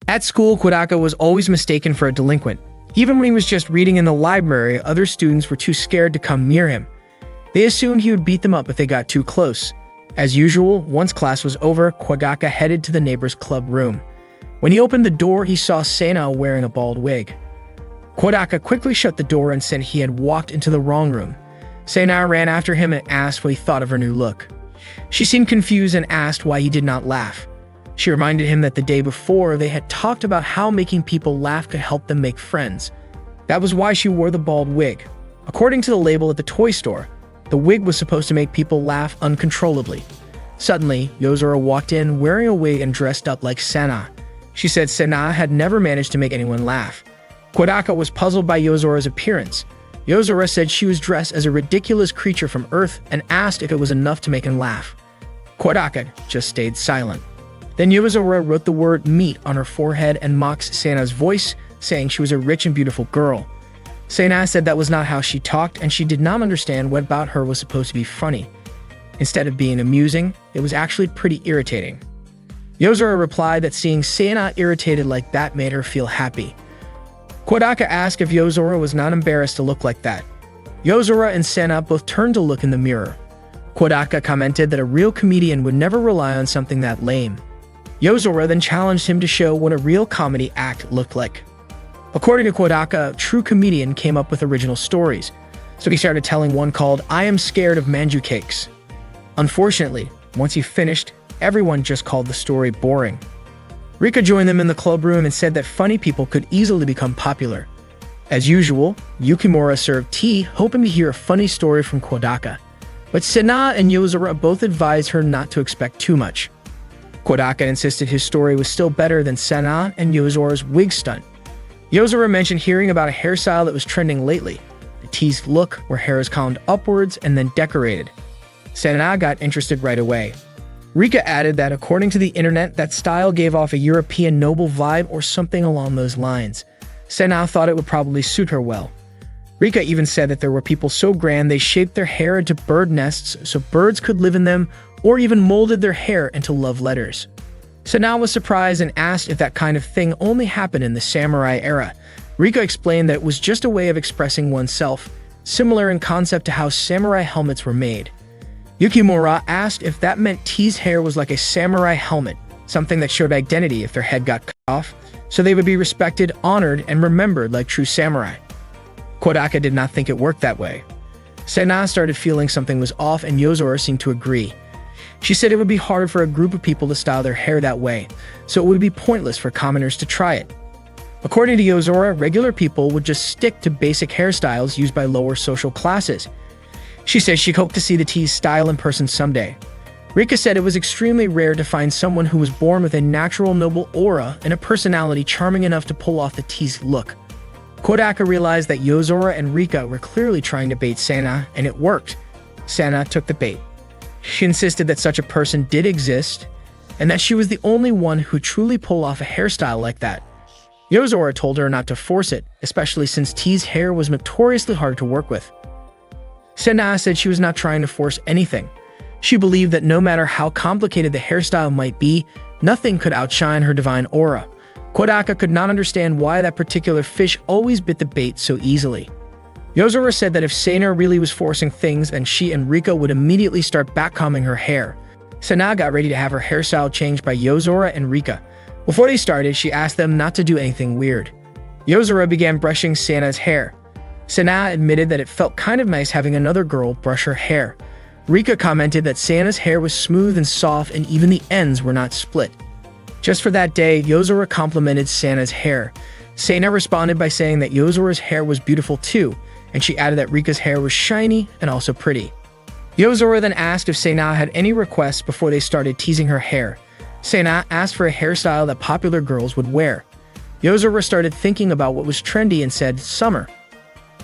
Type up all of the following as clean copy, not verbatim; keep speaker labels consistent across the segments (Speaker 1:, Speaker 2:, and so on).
Speaker 1: At school, Kodaka was always mistaken for a delinquent. Even when he was just reading in the library, other students were too scared to come near him. They assumed he would beat them up if they got too close. As usual, once class was over, Kodaka headed to the neighbor's club room. When he opened the door, he saw Sana wearing a bald wig. Kodaka quickly shut the door and said he had walked into the wrong room. Sana ran after him and asked what he thought of her new look. She seemed confused and asked why he did not laugh. She reminded him that the day before, they had talked about how making people laugh could help them make friends. That was why she wore the bald wig. According to the label at the toy store, the wig was supposed to make people laugh uncontrollably. Suddenly, Yozora walked in wearing a wig and dressed up like Sana. She said Sana had never managed to make anyone laugh. Kodaka was puzzled by Yozora's appearance. Yozora said she was dressed as a ridiculous creature from Earth and asked if it was enough to make him laugh. Kodaka just stayed silent. Then Yozora wrote the word meat on her forehead and mocked Sana's voice, saying she was a rich and beautiful girl. Sana said that was not how she talked, and she did not understand what about her was supposed to be funny. Instead of being amusing, it was actually pretty irritating. Yozora replied that seeing Sana irritated like that made her feel happy. Kodaka asked if Yozora was not embarrassed to look like that. Yozora and Sana both turned to look in the mirror. Kodaka commented that a real comedian would never rely on something that lame. Yozora then challenged him to show what a real comedy act looked like. According to Kodaka, a true comedian came up with original stories, so he started telling one called "I Am Scared of Manju Cakes." Unfortunately, once he finished, everyone just called the story boring. Rika joined them in the club room and said that funny people could easily become popular. As usual, Yukimura served tea, hoping to hear a funny story from Kodaka. But Sana and Yozora both advised her not to expect too much. Kodaka insisted his story was still better than Sana and Yozora's wig stunt. Yozora mentioned hearing about a hairstyle that was trending lately, the teased look where hair is combed upwards and then decorated. Sana got interested right away. Rika added that according to the internet, that style gave off a European noble vibe or something along those lines. Sana thought it would probably suit her well. Rika even said that there were people so grand they shaped their hair into bird nests so birds could live in them, or even molded their hair into love letters. Sana was surprised and asked if that kind of thing only happened in the samurai era. Rika explained that it was just a way of expressing oneself, similar in concept to how samurai helmets were made. Yukimura asked if that meant T's hair was like a samurai helmet, something that showed identity if their head got cut off, so they would be respected, honored, and remembered like true samurai. Kodaka did not think it worked that way. Sana started feeling something was off and Yozora seemed to agree. She said it would be hard for a group of people to style their hair that way, so it would be pointless for commoners to try it. According to Yozora, regular people would just stick to basic hairstyles used by lower social classes. She says she hoped to see the T's style in person someday. Rika said it was extremely rare to find someone who was born with a natural noble aura and a personality charming enough to pull off the T's look. Kodaka realized that Yozora and Rika were clearly trying to bait Sana, and it worked. Sana took the bait. She insisted that such a person did exist, and that she was the only one who truly pulled off a hairstyle like that. Yozora told her not to force it, especially since T's hair was notoriously hard to work with. Sana said she was not trying to force anything. She believed that no matter how complicated the hairstyle might be, nothing could outshine her divine aura. Kodaka could not understand why that particular fish always bit the bait so easily. Yozora said that if Sana really was forcing things, then she and Rika would immediately start backcombing her hair. Sana got ready to have her hairstyle changed by Yozora and Rika. Before they started, she asked them not to do anything weird. Yozora began brushing Sana's hair. Sana admitted that it felt kind of nice having another girl brush her hair. Rika commented that Sana's hair was smooth and soft and even the ends were not split. Just for that day, Yozora complimented Sana's hair. Sana responded by saying that Yozora's hair was beautiful too, and she added that Rika's hair was shiny and also pretty. Yozora then asked if Sana had any requests before they started teasing her hair. Sana asked for a hairstyle that popular girls would wear. Yozora started thinking about what was trendy and said, summer.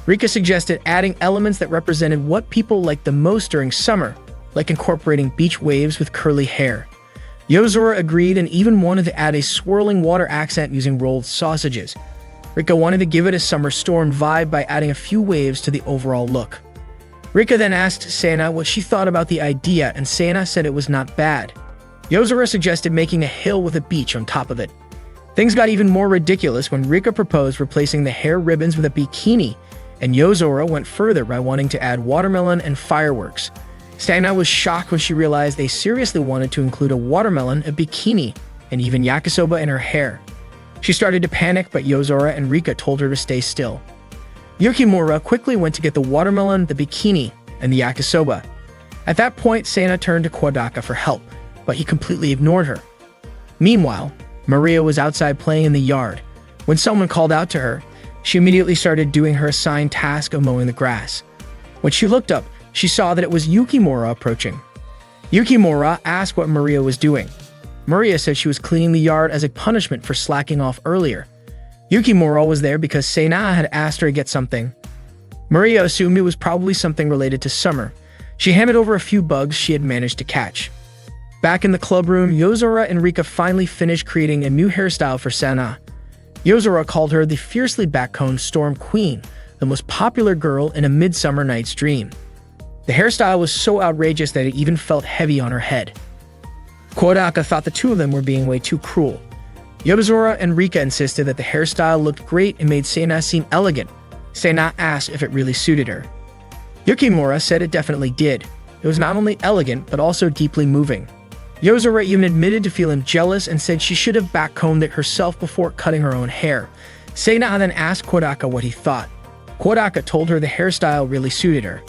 Speaker 1: Rika suggested adding elements that represented what people liked the most during summer, like incorporating beach waves with curly hair. Yozora agreed and even wanted to add a swirling water accent using rolled sausages. Rika wanted to give it a summer storm vibe by adding a few waves to the overall look. Rika then asked Sana what she thought about the idea, and Sana said it was not bad. Yozora suggested making a hill with a beach on top of it. Things got even more ridiculous when Rika proposed replacing the hair ribbons with a bikini, and Yozora went further by wanting to add watermelon and fireworks. Sana was shocked when she realized they seriously wanted to include a watermelon, a bikini, and even yakisoba in her hair. She started to panic, but Yozora and Rika told her to stay still. Yukimura quickly went to get the watermelon, the bikini, and the yakisoba. At that point, Sana turned to Kodaka for help, but he completely ignored her. Meanwhile, Maria was outside playing in the yard. When someone called out to her, she immediately started doing her assigned task of mowing the grass. When she looked up, she saw that it was Yukimura approaching. Yukimura asked what Maria was doing. Maria said she was cleaning the yard as a punishment for slacking off earlier. Yukimura was there because Sana had asked her to get something. Maria assumed it was probably something related to summer. She handed over a few bugs she had managed to catch. Back in the club room, Yozora and Rika finally finished creating a new hairstyle for Sana. Yozora called her the fiercely backcombed Storm Queen, the most popular girl in A Midsummer Night's Dream. The hairstyle was so outrageous that it even felt heavy on her head. Kodaka thought the two of them were being way too cruel. Yozora and Rika insisted that the hairstyle looked great and made Sana seem elegant. Sana asked if it really suited her. Yukimura said it definitely did. It was not only elegant, but also deeply moving. Yozora even admitted to feeling jealous and said she should have backcombed it herself before cutting her own hair. Sana then asked Kodaka what he thought. Kodaka told her the hairstyle really suited her.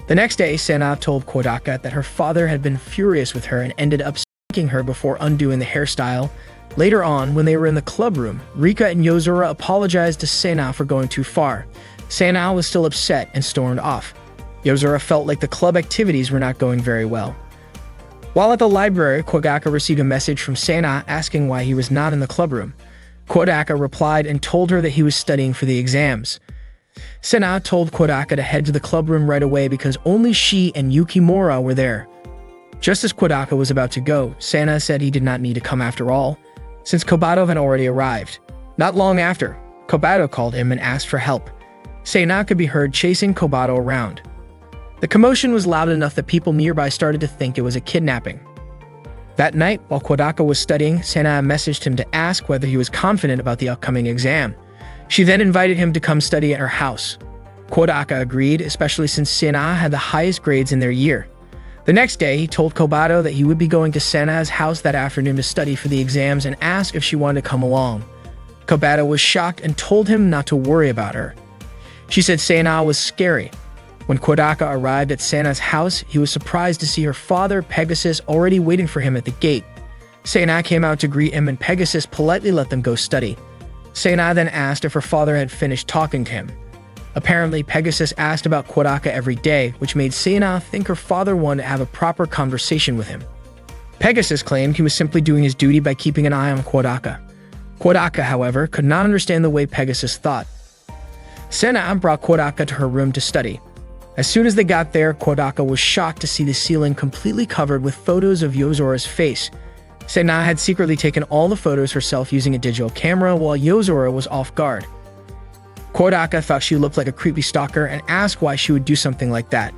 Speaker 1: The next day, Sana told Kodaka that her father had been furious with her and ended up spanking her before undoing the hairstyle. Later on, when they were in the club room, Rika and Yozora apologized to Sana for going too far. Sana was still upset and stormed off. Yozora felt like the club activities were not going very well. While at the library, Kodaka received a message from Sana asking why he was not in the club room. Kodaka replied and told her that he was studying for the exams. Sana told Kodaka to head to the club room right away because only she and Yukimura were there. Just as Kodaka was about to go, Sana said he did not need to come after all, since Kobato had already arrived. Not long after, Kobato called him and asked for help. Sana could be heard chasing Kobato around. The commotion was loud enough that people nearby started to think it was a kidnapping. That night, while Kodaka was studying, Sana messaged him to ask whether he was confident about the upcoming exam. She then invited him to come study at her house. Kodaka agreed, especially since Sana had the highest grades in their year. The next day, he told Kobato that he would be going to Sana's house that afternoon to study for the exams and asked if she wanted to come along. Kobato was shocked and told him not to worry about her. She said Sana was scary. When Kodaka arrived at Sana's house, he was surprised to see her father, Pegasus, already waiting for him at the gate. Sana came out to greet him and Pegasus politely let them go study. Sana then asked if her father had finished talking to him. Apparently, Pegasus asked about Kodaka every day, which made Sana think her father wanted to have a proper conversation with him. Pegasus claimed he was simply doing his duty by keeping an eye on Kodaka. Kodaka, however, could not understand the way Pegasus thought. Sana brought Kodaka to her room to study. As soon as they got there, Kodaka was shocked to see the ceiling completely covered with photos of Yozora's face. Sana had secretly taken all the photos herself using a digital camera while Yozora was off guard. Kodaka thought she looked like a creepy stalker and asked why she would do something like that.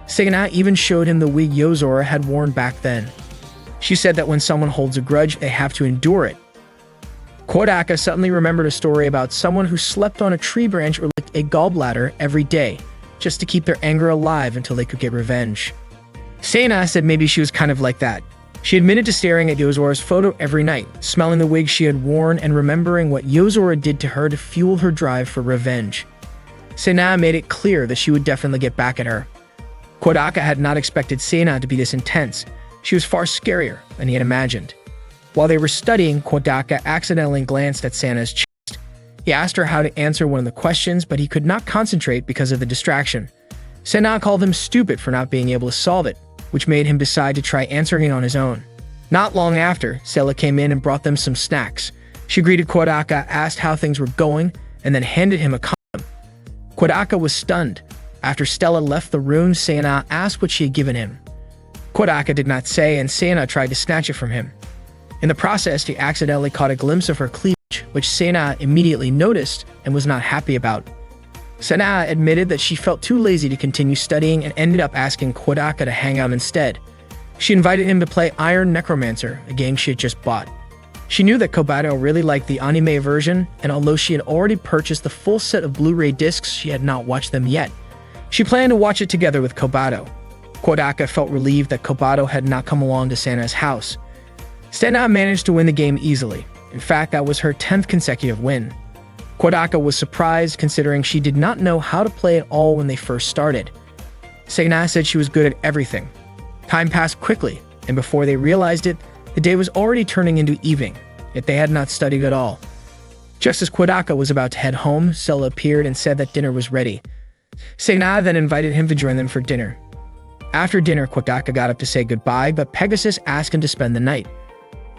Speaker 1: Sana even showed him the wig Yozora had worn back then. She said that when someone holds a grudge, they have to endure it. Kodaka suddenly remembered a story about someone who slept on a tree branch or licked a gallbladder every day, just to keep their anger alive until they could get revenge. Sana said maybe she was kind of like that. She admitted to staring at Yozora's photo every night, smelling the wig she had worn and remembering what Yozora did to her to fuel her drive for revenge. Sana made it clear that she would definitely get back at her. Kodaka had not expected Sana to be this intense. She was far scarier than he had imagined. While they were studying, Kodaka accidentally glanced at Sana's chest. He asked her how to answer one of the questions, but he could not concentrate because of the distraction. Sana called him stupid for not being able to solve it, which made him decide to try answering it on his own. Not long after, Stella came in and brought them some snacks. She greeted Kodaka, asked how things were going, and then handed him a condom. Kodaka was stunned. After Stella left the room, Sana asked what she had given him. Kodaka did not say, and Sana tried to snatch it from him. In the process, he accidentally caught a glimpse of her cleavage, which Sana immediately noticed and was not happy about. Sana admitted that she felt too lazy to continue studying and ended up asking Kodaka to hang out instead. She invited him to play Iron Necromancer, a game she had just bought. She knew that Kobato really liked the anime version, and although she had already purchased the full set of Blu-ray discs, she had not watched them yet. She planned to watch it together with Kobato. Kodaka felt relieved that Kobato had not come along to Sana's house. Sana managed to win the game easily. In fact, that was her 10th consecutive win. Kodaka was surprised considering she did not know how to play at all when they first started. Sana said she was good at everything. Time passed quickly, and before they realized it, the day was already turning into evening, yet they had not studied at all. Just as Kodaka was about to head home, Sela appeared and said that dinner was ready. Sana then invited him to join them for dinner. After dinner, Kodaka got up to say goodbye, but Pegasus asked him to spend the night.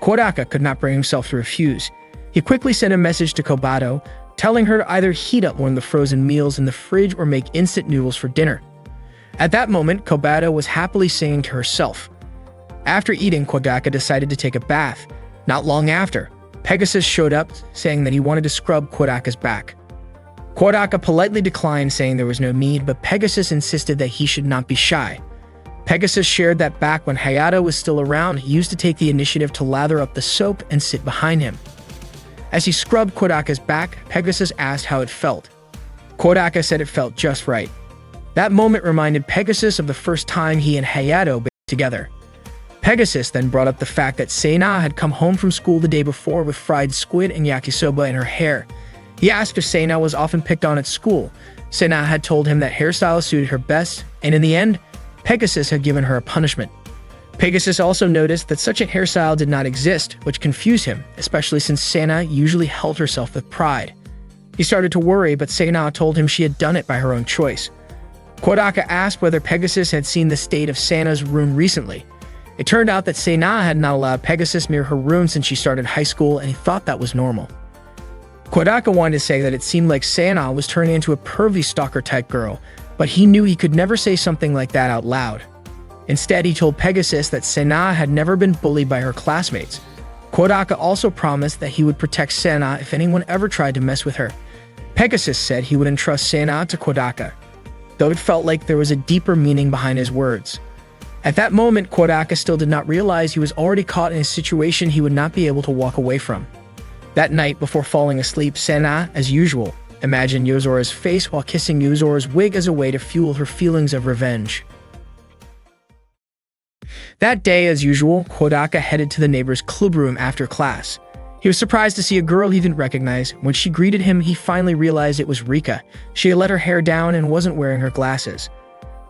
Speaker 1: Kodaka could not bring himself to refuse. He quickly sent a message to Kobato, telling her to either heat up one of the frozen meals in the fridge or make instant noodles for dinner. At that moment, Kobato was happily singing to herself. After eating, Kodaka decided to take a bath. Not long after, Pegasus showed up, saying that he wanted to scrub Kodaka's back. Kodaka politely declined, saying there was no need, but Pegasus insisted that he should not be shy. Pegasus shared that back when Hayato was still around, he used to take the initiative to lather up the soap and sit behind him. As he scrubbed Kodaka's back, Pegasus asked how it felt. Kodaka said it felt just right. That moment reminded Pegasus of the first time he and Hayato been together. Pegasus then brought up the fact that Sana had come home from school the day before with fried squid and yakisoba in her hair. He asked if Sana was often picked on at school. Sana had told him that hairstyle suited her best, and in the end, Pegasus had given her a punishment. Pegasus also noticed that such a hairstyle did not exist, which confused him, especially since Sana usually held herself with pride. He started to worry, but Sana told him she had done it by her own choice. Kodaka asked whether Pegasus had seen the state of Sana's room recently. It turned out that Sana had not allowed Pegasus near her room since she started high school, and he thought that was normal. Kodaka wanted to say that it seemed like Sana was turning into a pervy stalker-type girl, but he knew he could never say something like that out loud. Instead, he told Pegasus that Sana had never been bullied by her classmates. Kodaka also promised that he would protect Sana if anyone ever tried to mess with her. Pegasus said he would entrust Sana to Kodaka, though it felt like there was a deeper meaning behind his words. At that moment, Kodaka still did not realize he was already caught in a situation he would not be able to walk away from. That night, before falling asleep, Sana, as usual, imagined Yozora's face while kissing Yozora's wig as a way to fuel her feelings of revenge. That day, as usual, Kodaka headed to the neighbor's clubroom after class. He was surprised to see a girl he didn't recognize. When she greeted him, he finally realized it was Rika. She had let her hair down and wasn't wearing her glasses.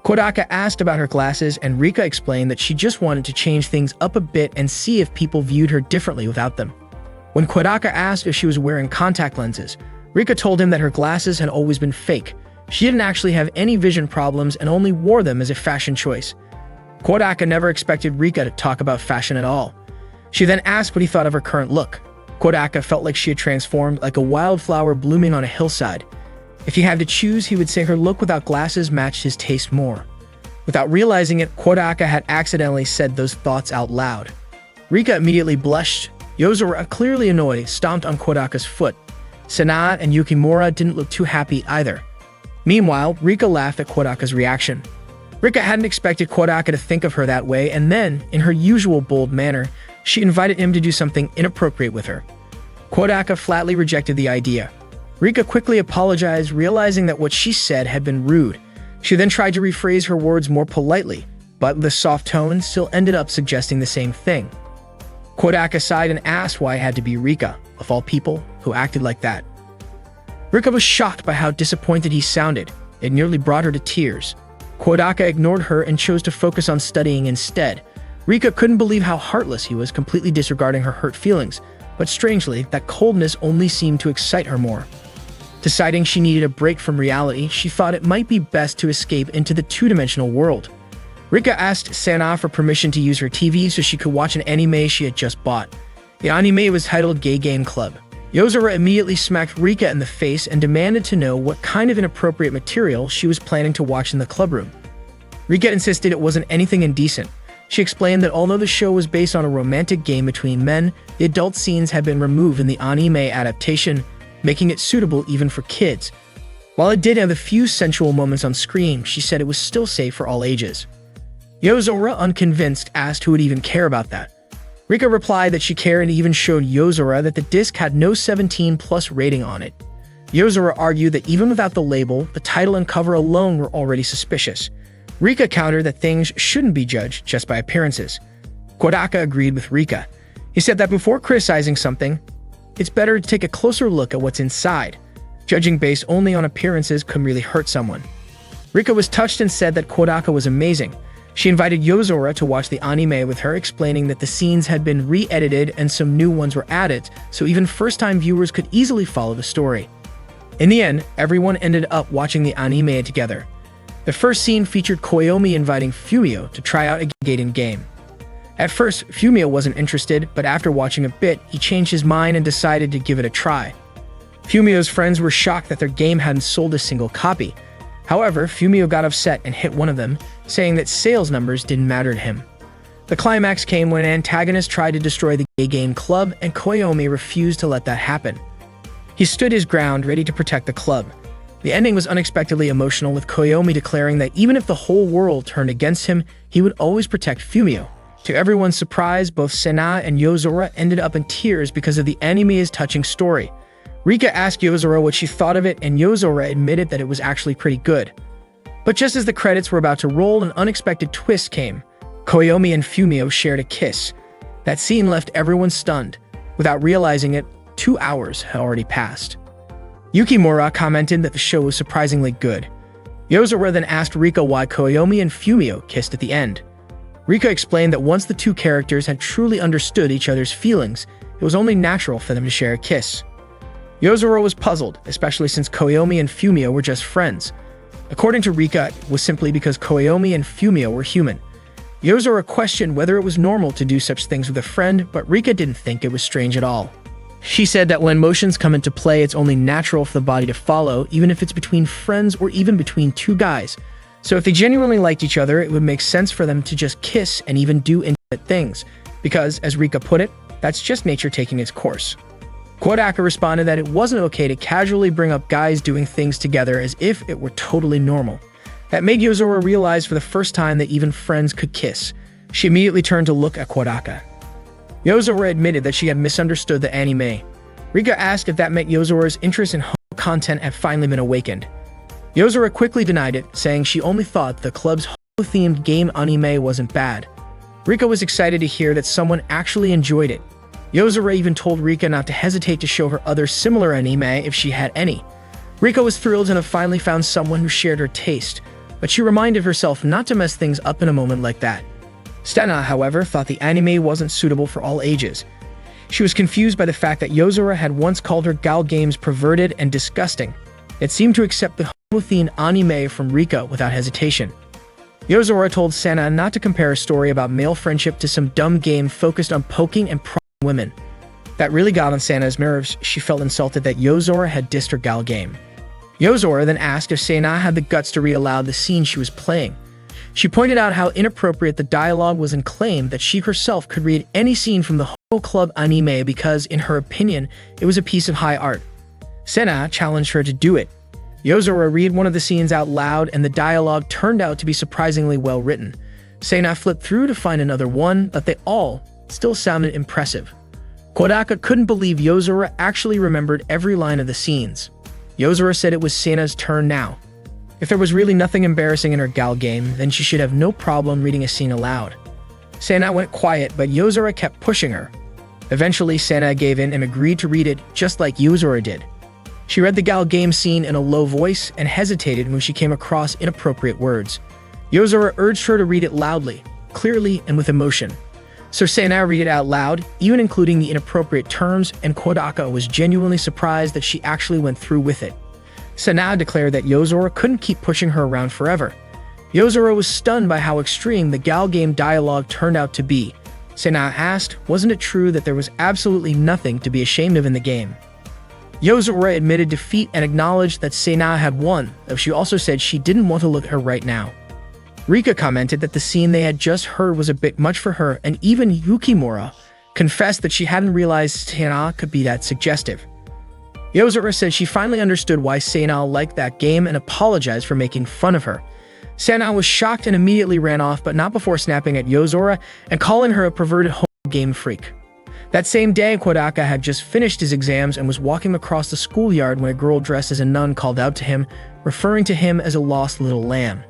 Speaker 1: Kodaka asked about her glasses, and Rika explained that she just wanted to change things up a bit and see if people viewed her differently without them. When Kodaka asked if she was wearing contact lenses, Rika told him that her glasses had always been fake. She didn't actually have any vision problems and only wore them as a fashion choice. Kodaka never expected Rika to talk about fashion at all. She then asked what he thought of her current look. Kodaka felt like she had transformed like a wildflower blooming on a hillside. If he had to choose, he would say her look without glasses matched his taste more. Without realizing it, Kodaka had accidentally said those thoughts out loud. Rika immediately blushed. Yozora, clearly annoyed, stomped on Kodaka's foot. Sana and Yukimura didn't look too happy either. Meanwhile, Rika laughed at Kodaka's reaction. Rika hadn't expected Kodaka to think of her that way, and then, in her usual bold manner, she invited him to do something inappropriate with her. Kodaka flatly rejected the idea. Rika quickly apologized, realizing that what she said had been rude. She then tried to rephrase her words more politely, but the soft tone still ended up suggesting the same thing. Kodaka sighed and asked why it had to be Rika, of all people, who acted like that. Rika was shocked by how disappointed he sounded. It nearly brought her to tears. Kodaka ignored her and chose to focus on studying instead. Rika couldn't believe how heartless he was, completely disregarding her hurt feelings, but strangely, that coldness only seemed to excite her more. Deciding she needed a break from reality, she thought it might be best to escape into the two-dimensional world. Rika asked Sana for permission to use her TV so she could watch an anime she had just bought. The anime was titled Gay Game Club. Yozora immediately smacked Rika in the face and demanded to know what kind of inappropriate material she was planning to watch in the clubroom. Rika insisted it wasn't anything indecent. She explained that although the show was based on a romantic game between men, the adult scenes had been removed in the anime adaptation, making it suitable even for kids. While it did have a few sensual moments on screen, she said it was still safe for all ages. Yozora, unconvinced, asked who would even care about that. Rika replied that she cared and even showed Yozora that the disc had no 17+ rating on it. Yozora argued that even without the label, the title and cover alone were already suspicious. Rika countered that things shouldn't be judged just by appearances. Kodaka agreed with Rika. He said that before criticizing something, it's better to take a closer look at what's inside. Judging based only on appearances could really hurt someone. Rika was touched and said that Kodaka was amazing. She invited Yozora to watch the anime with her, explaining that the scenes had been re-edited and some new ones were added, so even first-time viewers could easily follow the story. In the end, everyone ended up watching the anime together. The first scene featured Koyomi inviting Fumio to try out a Gaiden game. At first, Fumio wasn't interested, but after watching a bit, he changed his mind and decided to give it a try. Fumio's friends were shocked that their game hadn't sold a single copy. However, Fumio got upset and hit one of them, saying that sales numbers didn't matter to him. The climax came when an antagonist tried to destroy the Gaiden club, and Koyomi refused to let that happen. He stood his ground, ready to protect the club. The ending was unexpectedly emotional, with Koyomi declaring that even if the whole world turned against him, he would always protect Fumio. To everyone's surprise, both Sena and Yozora ended up in tears because of the anime's touching story. Rika asked Yozora what she thought of it, and Yozora admitted that it was actually pretty good. But just as the credits were about to roll, an unexpected twist came. Koyomi and Fumio shared a kiss. That scene left everyone stunned. Without realizing it, 2 hours had already passed. Yukimura commented that the show was surprisingly good. Yozora then asked Rika why Koyomi and Fumio kissed at the end. Rika explained that once the two characters had truly understood each other's feelings, it was only natural for them to share a kiss. Yozora was puzzled, especially since Koyomi and Fumio were just friends. According to Rika, it was simply because Koyomi and Fumio were human. Yozora questioned whether it was normal to do such things with a friend, but Rika didn't think it was strange at all. She said that when emotions come into play, it's only natural for the body to follow, even if it's between friends or even between two guys. So if they genuinely liked each other, it would make sense for them to just kiss and even do intimate things, because, as Rika put it, that's just nature taking its course. Kodaka responded that it wasn't okay to casually bring up guys doing things together as if it were totally normal. That made Yozora realize for the first time that even friends could kiss. She immediately turned to look at Kodaka. Yozora admitted that she had misunderstood the anime. Rika asked if that meant Yozora's interest in homo content had finally been awakened. Yozora quickly denied it, saying she only thought the club's homo-themed game anime wasn't bad. Rika was excited to hear that someone actually enjoyed it. Yozora even told Rika not to hesitate to show her other similar anime if she had any. Rika was thrilled to have finally found someone who shared her taste, but she reminded herself not to mess things up in a moment like that. Stena, however, thought the anime wasn't suitable for all ages. She was confused by the fact that Yozora had once called her gal games perverted and disgusting, yet seemed to accept the homo-themed anime from Rika without hesitation. Yozora told Sana not to compare a story about male friendship to some dumb game focused on poking and prodding women. That really got on Sana's nerves. She felt insulted that Yozora had dissed her gal game. Yozora then asked if Sana had the guts to read aloud the scene she was playing. She pointed out how inappropriate the dialogue was and claimed that she herself could read any scene from the Homo Club anime because, in her opinion, it was a piece of high art. Sena challenged her to do it. Yozora read one of the scenes out loud, and the dialogue turned out to be surprisingly well written. Sena flipped through to find another one, but they all still sounded impressive. Kodaka couldn't believe Yozora actually remembered every line of the scenes. Yozora said it was Sena's turn now. If there was really nothing embarrassing in her gal game, then she should have no problem reading a scene aloud. Sena went quiet, but Yozora kept pushing her. Eventually, Sena gave in and agreed to read it just like Yozora did. She read the gal game scene in a low voice and hesitated when she came across inappropriate words. Yozora urged her to read it loudly, clearly, and with emotion. So Sena read it out loud, even including the inappropriate terms, and Kodaka was genuinely surprised that she actually went through with it. Sena declared that Yozora couldn't keep pushing her around forever. Yozora was stunned by how extreme the gal game dialogue turned out to be. Sena asked, wasn't it true that there was absolutely nothing to be ashamed of in the game? Yozora admitted defeat and acknowledged that Sena had won, though she also said she didn't want to look at her right now. Rika commented that the scene they had just heard was a bit much for her, and even Yukimura confessed that she hadn't realized Sena could be that suggestive. Yozora said she finally understood why Sena liked that game and apologized for making fun of her. Sena was shocked and immediately ran off, but not before snapping at Yozora and calling her a perverted game freak. That same day, Kodaka had just finished his exams and was walking across the schoolyard when a girl dressed as a nun called out to him, referring to him as a lost little lamb.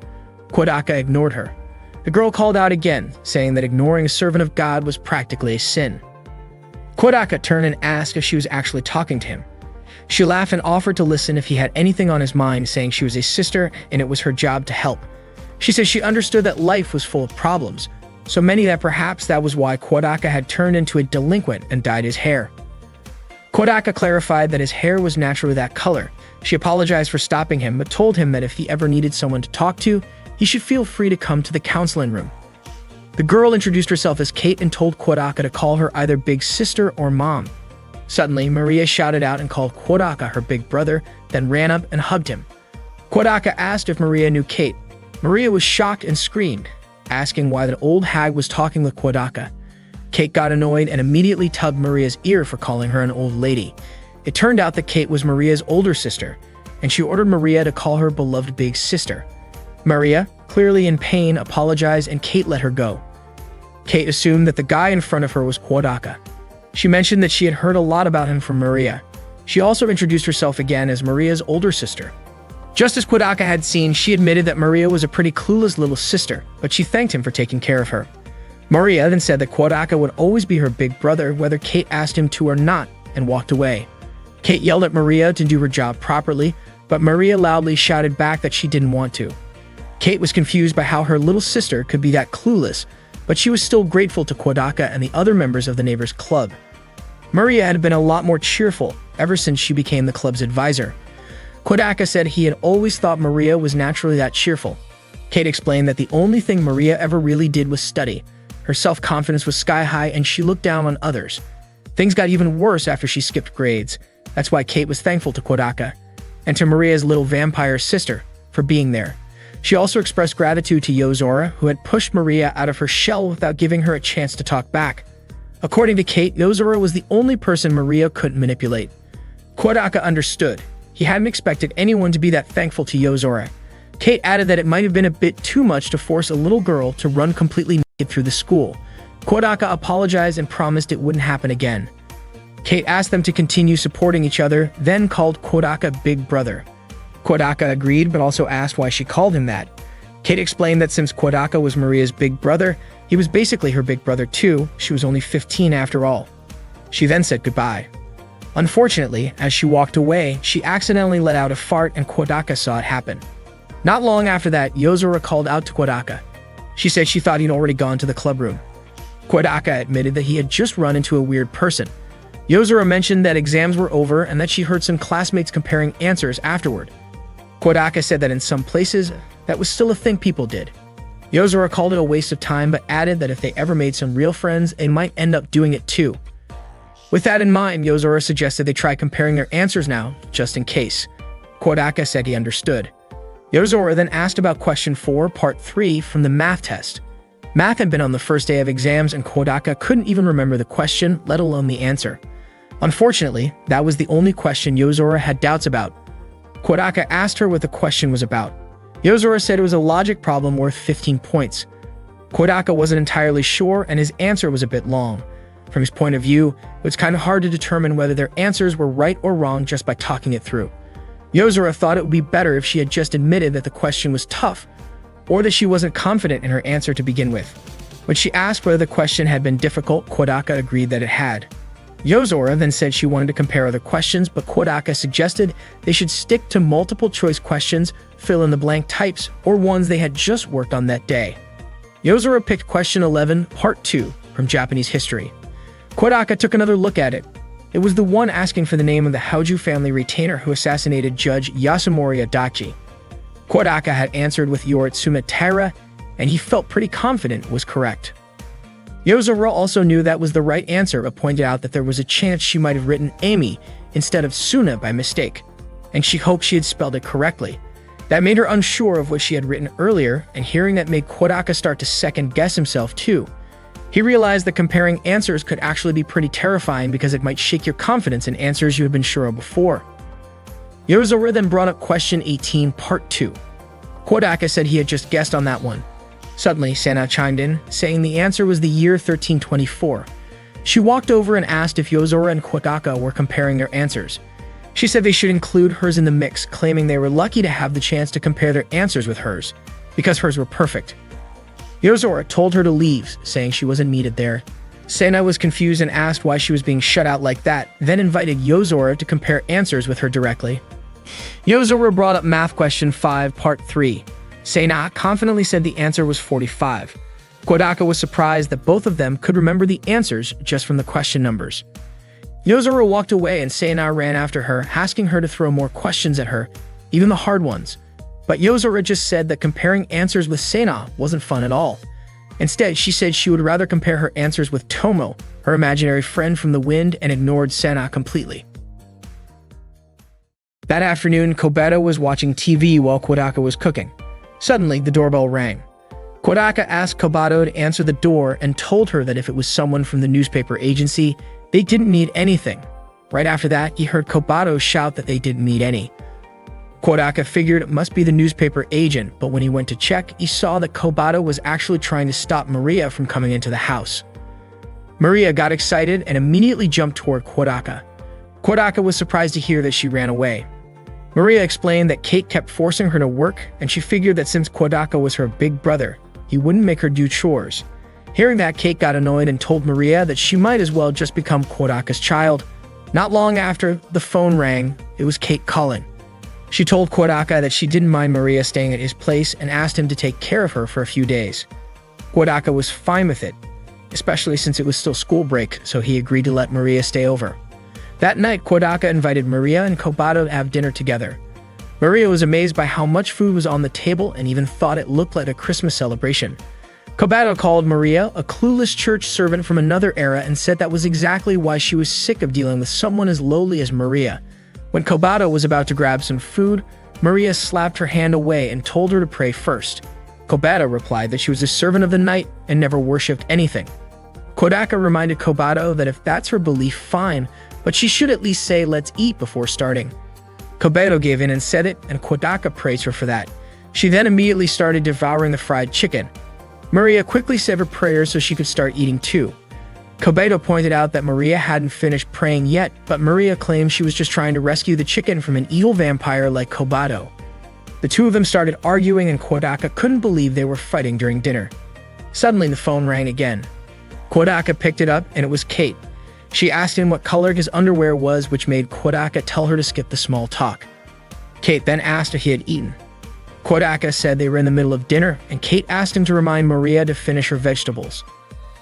Speaker 1: Kodaka ignored her. The girl called out again, saying that ignoring a servant of God was practically a sin. Kodaka turned and asked if she was actually talking to him. She laughed and offered to listen if he had anything on his mind, saying she was a sister and it was her job to help. She said she understood that life was full of problems, so many that perhaps that was why Kodaka had turned into a delinquent and dyed his hair. Kodaka clarified that his hair was naturally that color. She apologized for stopping him, but told him that if he ever needed someone to talk to, he should feel free to come to the counseling room. The girl introduced herself as Kate and told Kodaka to call her either big sister or mom. Suddenly, Maria shouted out and called Kodaka her big brother, then ran up and hugged him. Kodaka asked if Maria knew Kate. Maria was shocked and screamed, asking why the old hag was talking with Kodaka. Kate got annoyed and immediately tugged Maria's ear for calling her an old lady. It turned out that Kate was Maria's older sister, and she ordered Maria to call her beloved big sister. Maria, clearly in pain, apologized and Kate let her go. Kate assumed that the guy in front of her was Kodaka. She mentioned that she had heard a lot about him from Maria. She also introduced herself again as Maria's older sister. Just as Kodaka had seen, she admitted that Maria was a pretty clueless little sister, but she thanked him for taking care of her. Maria then said that Kodaka would always be her big brother whether Kate asked him to or not, and walked away. Kate yelled at Maria to do her job properly, but Maria loudly shouted back that she didn't want to. Kate was confused by how her little sister could be that clueless, but she was still grateful to Kodaka and the other members of the neighbors' club. Maria had been a lot more cheerful ever since she became the club's advisor. Kodaka said he had always thought Maria was naturally that cheerful. Kate explained that the only thing Maria ever really did was study. Her self-confidence was sky-high and she looked down on others. Things got even worse after she skipped grades. That's why Kate was thankful to Kodaka and to Maria's little vampire sister for being there. She also expressed gratitude to Yozora, who had pushed Maria out of her shell without giving her a chance to talk back. According to Kate, Yozora was the only person Maria couldn't manipulate. Kodaka understood. He hadn't expected anyone to be that thankful to Yozora. Kate added that it might have been a bit too much to force a little girl to run completely naked through the school. Kodaka apologized and promised it wouldn't happen again. Kate asked them to continue supporting each other, then called Kodaka Big Brother. Kodaka agreed, but also asked why she called him that. Kate explained that since Kodaka was Maria's big brother, he was basically her big brother too. She was only 15 after all. She then said goodbye. Unfortunately, as she walked away, she accidentally let out a fart and Kodaka saw it happen. Not long after that, Yozora called out to Kodaka. She said she thought he'd already gone to the club room. Kodaka admitted that he had just run into a weird person. Yozora mentioned that exams were over and that she heard some classmates comparing answers afterward. Kodaka said that in some places, that was still a thing people did. Yozora called it a waste of time, but added that if they ever made some real friends, they might end up doing it too. With that in mind, Yozora suggested they try comparing their answers now, just in case. Kodaka said he understood. Yozora then asked about question 4, part 3 from the math test. Math had been on the first day of exams and Kodaka couldn't even remember the question, let alone the answer. Unfortunately, that was the only question Yozora had doubts about. Kodaka asked her what the question was about. Yozora said it was a logic problem worth 15 points. Kodaka wasn't entirely sure and his answer was a bit long. From his point of view, it was kind of hard to determine whether their answers were right or wrong just by talking it through. Yozora thought it would be better if she had just admitted that the question was tough, or that she wasn't confident in her answer to begin with. When she asked whether the question had been difficult, Kodaka agreed that it had. Yozora then said she wanted to compare other questions, but Kodaka suggested they should stick to multiple choice questions, fill in the blank types, or ones they had just worked on that day. Yozora picked question 11, part 2, from Japanese history. Kodaka took another look at it. It was the one asking for the name of the Hauju family retainer who assassinated Judge Yasunori Adachi. Kodaka had answered with Yoritsuma Taira, and he felt pretty confident was correct. Yozora also knew that was the right answer, but pointed out that there was a chance she might have written Amy instead of Suna by mistake, and she hoped she had spelled it correctly. That made her unsure of what she had written earlier, and hearing that made Kodaka start to second-guess himself too. He realized that comparing answers could actually be pretty terrifying because it might shake your confidence in answers you had been sure of before. Yozora then brought up question 18, part 2. Kodaka said he had just guessed on that one. Suddenly, Sana chimed in, saying the answer was the year 1324. She walked over and asked if Yozora and Kodaka were comparing their answers. She said they should include hers in the mix, claiming they were lucky to have the chance to compare their answers with hers, because hers were perfect. Yozora told her to leave, saying she wasn't needed there. Sena was confused and asked why she was being shut out like that, then invited Yozora to compare answers with her directly. Yozora brought up math question 5, part 3. Sena confidently said the answer was 45. Kodaka was surprised that both of them could remember the answers just from the question numbers. Yozora walked away and Sena ran after her, asking her to throw more questions at her, even the hard ones. But Yozora just said that comparing answers with Sena wasn't fun at all. Instead, she said she would rather compare her answers with Tomo, her imaginary friend from the wind, and ignored Sena completely. That afternoon, Kobato was watching TV while Kodaka was cooking. Suddenly, the doorbell rang. Kodaka asked Kobato to answer the door and told her that if it was someone from the newspaper agency, they didn't need anything. Right after that, he heard Kobato shout that they didn't need any. Kodaka figured it must be the newspaper agent, but when he went to check, he saw that Kobato was actually trying to stop Maria from coming into the house. Maria got excited and immediately jumped toward Kodaka. Kodaka was surprised to hear that she ran away. Maria explained that Kate kept forcing her to work, and she figured that since Kodaka was her big brother, he wouldn't make her do chores. Hearing that, Kate got annoyed and told Maria that she might as well just become Kodaka's child. Not long after, the phone rang. It was Kate calling. She told Kodaka that she didn't mind Maria staying at his place and asked him to take care of her for a few days. Kodaka was fine with it, especially since it was still school break, so he agreed to let Maria stay over. That night, Kodaka invited Maria and Kobato to have dinner together. Maria was amazed by how much food was on the table and even thought it looked like a Christmas celebration. Kobato called Maria a clueless church servant from another era and said that was exactly why she was sick of dealing with someone as lowly as Maria. When Kobato was about to grab some food, Maria slapped her hand away and told her to pray first. Kobato replied that she was a servant of the night and never worshipped anything. Kodaka reminded Kobato that if that's her belief, fine, but she should at least say let's eat before starting. Kobato gave in and said it, and Kodaka praised her for that. She then immediately started devouring the fried chicken. Maria quickly said her prayers so she could start eating too. Kobato pointed out that Maria hadn't finished praying yet, but Maria claimed she was just trying to rescue the chicken from an evil vampire like Kobato. The two of them started arguing and Kodaka couldn't believe they were fighting during dinner. Suddenly the phone rang again. Kodaka picked it up and it was Kate. She asked him what color his underwear was, which made Kodaka tell her to skip the small talk. Kate then asked if he had eaten. Kodaka said they were in the middle of dinner, and Kate asked him to remind Maria to finish her vegetables.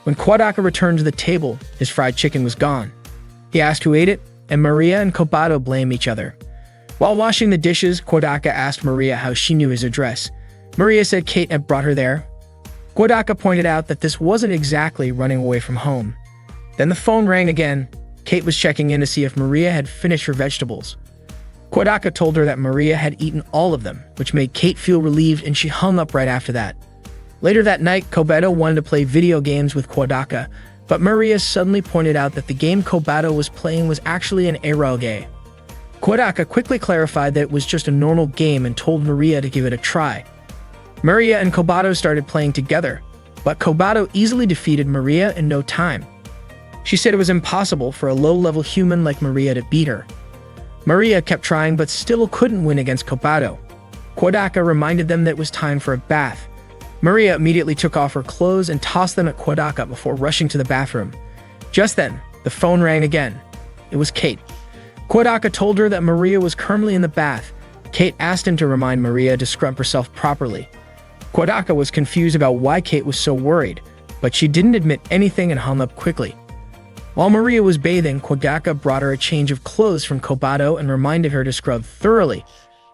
Speaker 1: When Kodaka returned to the table, his fried chicken was gone. He asked who ate it, and Maria and Kobato blamed each other. While washing the dishes, Kodaka asked Maria how she knew his address. Maria said Kate had brought her there. Kodaka pointed out that this wasn't exactly running away from home. Then the phone rang again. Kate was checking in to see if Maria had finished her vegetables. Kodaka told her that Maria had eaten all of them, which made Kate feel relieved, and she hung up right after that. Later that night, Kobato wanted to play video games with Kodaka, but Maria suddenly pointed out that the game Kobato was playing was actually an eroge. Kodaka quickly clarified that it was just a normal game and told Maria to give it a try. Maria and Kobato started playing together, but Kobato easily defeated Maria in no time. She said it was impossible for a low-level human like Maria to beat her. Maria kept trying but still couldn't win against Kobato. Kodaka reminded them that it was time for a bath. Maria immediately took off her clothes and tossed them at Kodaka before rushing to the bathroom. Just then, the phone rang again. It was Kate. Kodaka told her that Maria was currently in the bath. Kate asked him to remind Maria to scrub herself properly. Kodaka was confused about why Kate was so worried, but she didn't admit anything and hung up quickly. While Maria was bathing, Kodaka brought her a change of clothes from Kobato and reminded her to scrub thoroughly.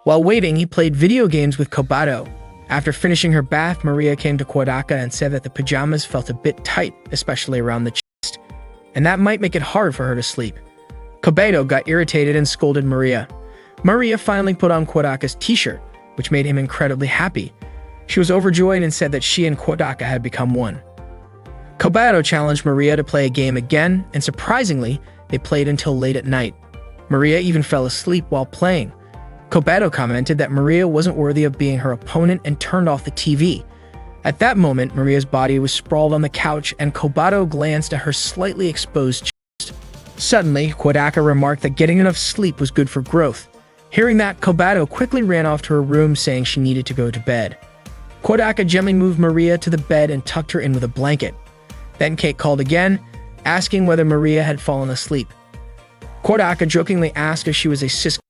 Speaker 1: While waiting, he played video games with Kobato. After finishing her bath, Maria came to Kodaka and said that the pajamas felt a bit tight, especially around the chest, and that might make it hard for her to sleep. Kobato got irritated and scolded Maria. Maria finally put on Kodaka's t-shirt, which made him incredibly happy. She was overjoyed and said that she and Kodaka had become one. Kobato challenged Maria to play a game again, and surprisingly, they played until late at night. Maria even fell asleep while playing. Kobato commented that Maria wasn't worthy of being her opponent and turned off the TV. At that moment, Maria's body was sprawled on the couch and Kobato glanced at her slightly exposed chest. Suddenly, Kodaka remarked that getting enough sleep was good for growth. Hearing that, Kobato quickly ran off to her room saying she needed to go to bed. Kodaka gently moved Maria to the bed and tucked her in with a blanket. Then Kate called again, asking whether Maria had fallen asleep. Kodaka jokingly asked if she was a cis,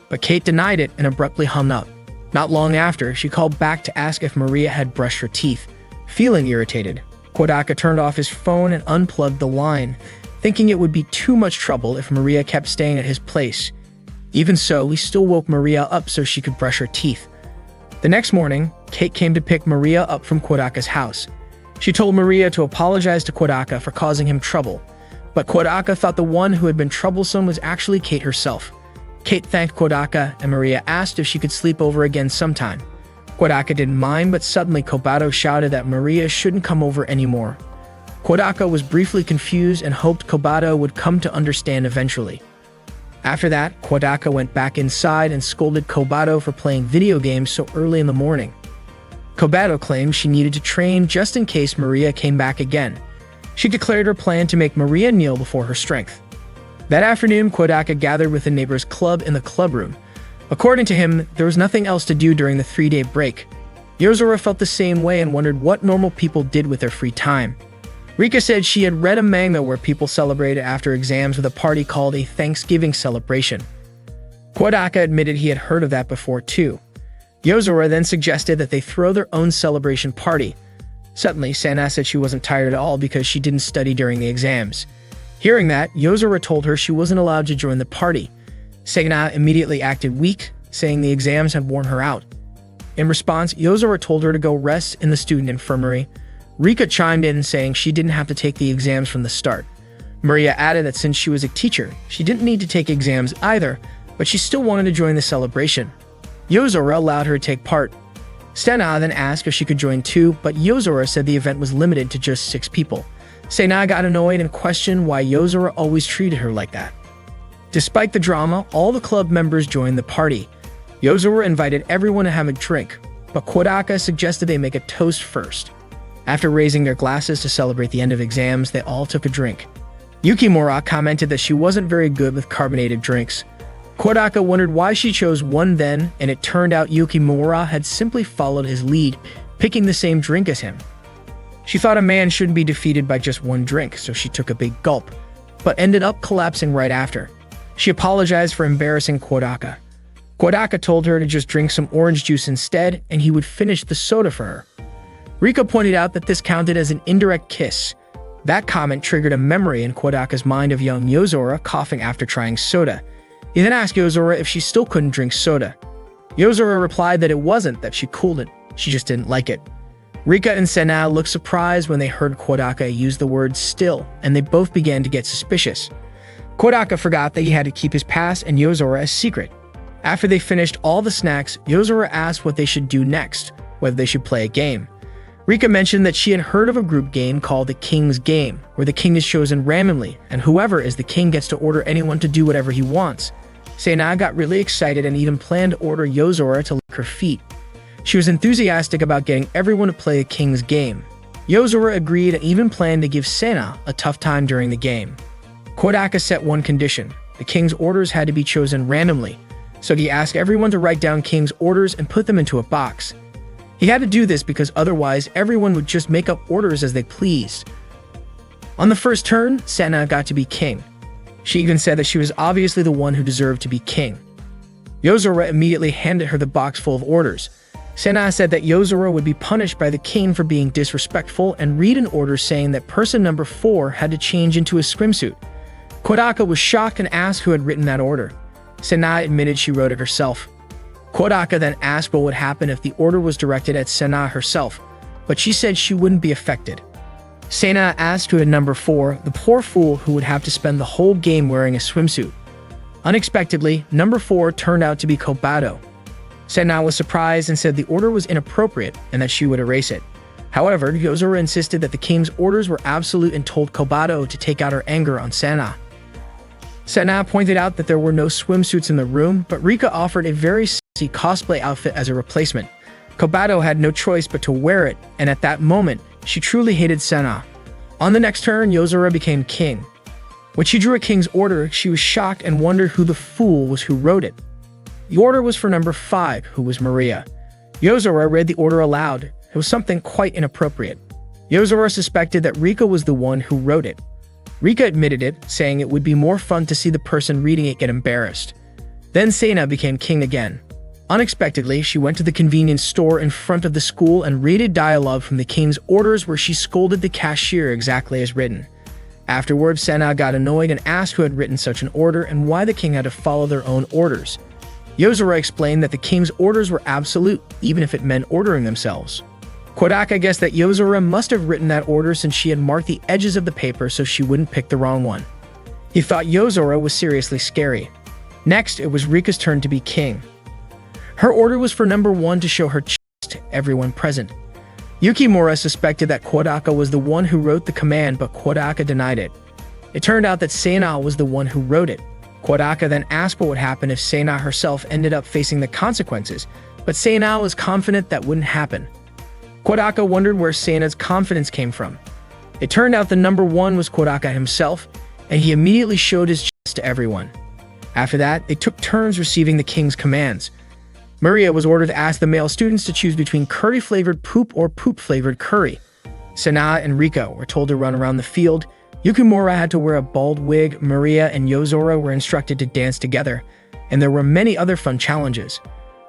Speaker 1: but Kate denied it and abruptly hung up. Not long after, she called back to ask if Maria had brushed her teeth. Feeling irritated, Kodaka turned off his phone and unplugged the line, thinking it would be too much trouble if Maria kept staying at his place. Even so, he still woke Maria up so she could brush her teeth. The next morning, Kate came to pick Maria up from Kodaka's house. She told Maria to apologize to Kodaka for causing him trouble, but Kodaka thought the one who had been troublesome was actually Kate herself. Kate thanked Kodaka, and Maria asked if she could sleep over again sometime. Kodaka didn't mind, but suddenly Kobato shouted that Maria shouldn't come over anymore. Kodaka was briefly confused and hoped Kobato would come to understand eventually. After that, Kodaka went back inside and scolded Kobato for playing video games so early in the morning. Kobato claimed she needed to train just in case Maria came back again. She declared her plan to make Maria kneel before her strength. That afternoon, Kodaka gathered with the neighbor's club in the clubroom. According to him, there was nothing else to do during the 3-day break. Yozora felt the same way and wondered what normal people did with their free time. Rika said she had read a manga where people celebrated after exams with a party called a Thanksgiving celebration. Kodaka admitted he had heard of that before too. Yozora then suggested that they throw their own celebration party. Suddenly, Sana said she wasn't tired at all because she didn't study during the exams. Hearing that, Yozora told her she wasn't allowed to join the party. Sana immediately acted weak, saying the exams had worn her out. In response, Yozora told her to go rest in the student infirmary. Rika chimed in saying she didn't have to take the exams from the start. Maria added that since she was a teacher, she didn't need to take exams either, but she still wanted to join the celebration. Yozora allowed her to take part. Sana then asked if she could join too, but Yozora said the event was limited to just 6 people. Sana got annoyed and questioned why Yozora always treated her like that. Despite the drama, all the club members joined the party. Yozora invited everyone to have a drink, but Kodaka suggested they make a toast first. After raising their glasses to celebrate the end of exams, they all took a drink. Yukimura commented that she wasn't very good with carbonated drinks. Kodaka wondered why she chose one then, and it turned out Yukimura had simply followed his lead, picking the same drink as him. She thought a man shouldn't be defeated by just one drink, so she took a big gulp, but ended up collapsing right after. She apologized for embarrassing Kodaka. Kodaka told her to just drink some orange juice instead, and he would finish the soda for her. Rika pointed out that this counted as an indirect kiss. That comment triggered a memory in Kodaka's mind of young Yozora coughing after trying soda. He then asked Yozora if she still couldn't drink soda. Yozora replied that it wasn't that she couldn't, she just didn't like it. Rika and Sana looked surprised when they heard Kodaka use the word still, and they both began to get suspicious. Kodaka forgot that he had to keep his past and Yozora a secret. After they finished all the snacks, Yozora asked what they should do next, whether they should play a game. Rika mentioned that she had heard of a group game called the King's Game, where the king is chosen randomly, and whoever is the king gets to order anyone to do whatever he wants. Sana got really excited and even planned to order Yozora to lick her feet. She was enthusiastic about getting everyone to play the King's Game. Yozora agreed and even planned to give Sana a tough time during the game. Kodaka set one condition: the king's orders had to be chosen randomly, so he asked everyone to write down king's orders and put them into a box. He had to do this because otherwise everyone would just make up orders as they pleased. On the first turn, Sana got to be king. She even said that she was obviously the one who deserved to be king. Yozora immediately handed her the box full of orders. Sana said that Yozora would be punished by the king for being disrespectful and read an order saying that person number 4 had to change into a swimsuit. Kodaka was shocked and asked who had written that order. Sana admitted she wrote it herself. Kodaka then asked what would happen if the order was directed at Sana herself, but she said she wouldn't be affected. Sana asked who had number 4, the poor fool who would have to spend the whole game wearing a swimsuit. Unexpectedly, number 4 turned out to be Kobato. Sana was surprised and said the order was inappropriate and that she would erase it. However, Yozora insisted that the king's orders were absolute and told Kobato to take out her anger on Sana. Sana pointed out that there were no swimsuits in the room, but Rika offered a very sexy cosplay outfit as a replacement. Kobato had no choice but to wear it, and at that moment, she truly hated Senna. On the next turn, Yozora became king. When she drew a king's order, she was shocked and wondered who the fool was who wrote it. The order was for number 5, who was Maria. Yozora read the order aloud. It was something quite inappropriate. Yozora suspected that Rika was the one who wrote it. Rika admitted it, saying it would be more fun to see the person reading it get embarrassed. Then Sena became king again. Unexpectedly, she went to the convenience store in front of the school and read dialogue from the king's orders where she scolded the cashier exactly as written. Afterwards, Sena got annoyed and asked who had written such an order and why the king had to follow their own orders. Yozora explained that the king's orders were absolute, even if it meant ordering themselves. Kodaka guessed that Yozora must have written that order since she had marked the edges of the paper so she wouldn't pick the wrong one. He thought Yozora was seriously scary. Next, it was Rika's turn to be king. Her order was for number 1 to show her chest to everyone present. Yukimura suspected that Kodaka was the one who wrote the command, but Kodaka denied it. It turned out that Sena was the one who wrote it. Kodaka then asked what would happen if Sena herself ended up facing the consequences, but Sena was confident that wouldn't happen. Kodaka wondered where Sena's confidence came from. It turned out the number 1 was Kodaka himself, and he immediately showed his chest to everyone. After that, they took turns receiving the king's commands. Maria was ordered to ask the male students to choose between curry-flavored poop or poop-flavored curry. Sena and Rika were told to run around the field. Yukimura had to wear a bald wig. Maria and Yozora were instructed to dance together, and there were many other fun challenges.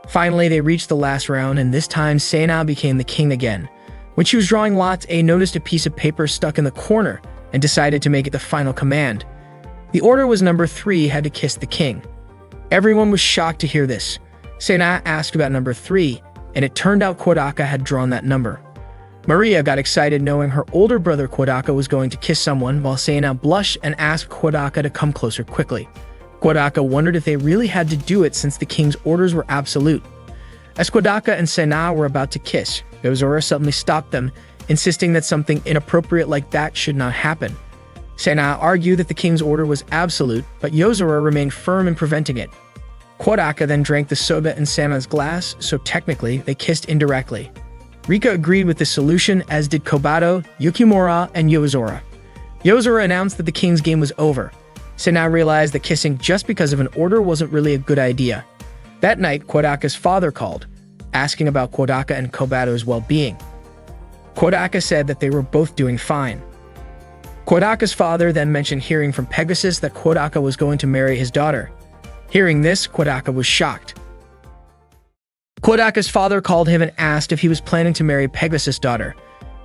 Speaker 1: Finally, they reached the last round, and this time Sena became the king again. When she was drawing lots, A noticed a piece of paper stuck in the corner and decided to make it the final command. The order was number 3 had to kiss the king. Everyone was shocked to hear this. Sena asked about number 3, and it turned out Kodaka had drawn that number. Maria got excited knowing her older brother Kodaka was going to kiss someone, while Sena blushed and asked Kodaka to come closer quickly. Kodaka wondered if they really had to do it since the king's orders were absolute. As Kodaka and Sena were about to kiss, Yozora suddenly stopped them, insisting that something inappropriate like that should not happen. Sena argued that the king's order was absolute, but Yozora remained firm in preventing it. Kodaka then drank the soda in Sena's glass, so technically they kissed indirectly. Rika agreed with this solution, as did Kobato, Yukimura, and Yozora. Yozora announced that the king's game was over. Sena realized that kissing just because of an order wasn't really a good idea. That night, Kodaka's father called, asking about Kodaka and Kobato's well-being. Kodaka said that they were both doing fine. Kodaka's father then mentioned hearing from Pegasus that Kodaka was going to marry his daughter. Hearing this, Kodaka was shocked. Kodaka's father called him and asked if he was planning to marry Pegasus' daughter.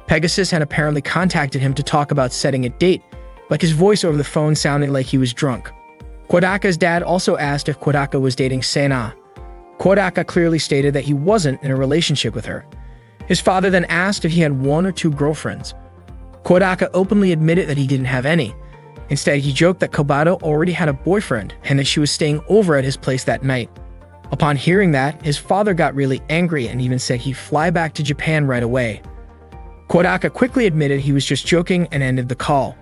Speaker 1: Pegasus had apparently contacted him to talk about setting a date, but his voice over the phone sounded like he was drunk. Kodaka's dad also asked if Kodaka was dating Sena. Kodaka clearly stated that he wasn't in a relationship with her. His father then asked if he had 1 or 2 girlfriends. Kodaka openly admitted that he didn't have any. Instead, he joked that Kobato already had a boyfriend and that she was staying over at his place that night. Upon hearing that, his father got really angry and even said he'd fly back to Japan right away. Kodaka quickly admitted he was just joking and ended the call.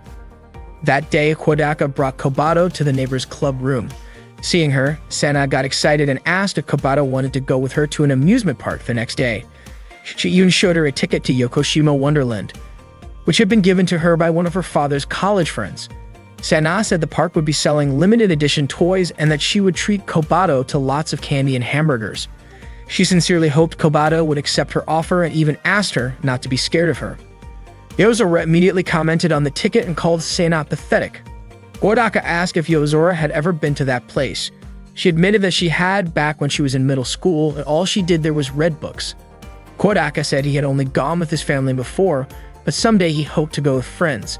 Speaker 1: That day, Kodaka brought Kobato to the neighbor's club room. Seeing her, Sena got excited and asked if Kobato wanted to go with her to an amusement park the next day. She even showed her a ticket to Yokoshima Wonderland, which had been given to her by one of her father's college friends. Sena said the park would be selling limited edition toys and that she would treat Kobato to lots of candy and hamburgers. She sincerely hoped Kobato would accept her offer and even asked her not to be scared of her. Yozora immediately commented on the ticket and called Sena pathetic. Kodaka asked if Yozora had ever been to that place. She admitted that she had back when she was in middle school, and all she did there was read books. Kodaka said he had only gone with his family before, but someday he hoped to go with friends.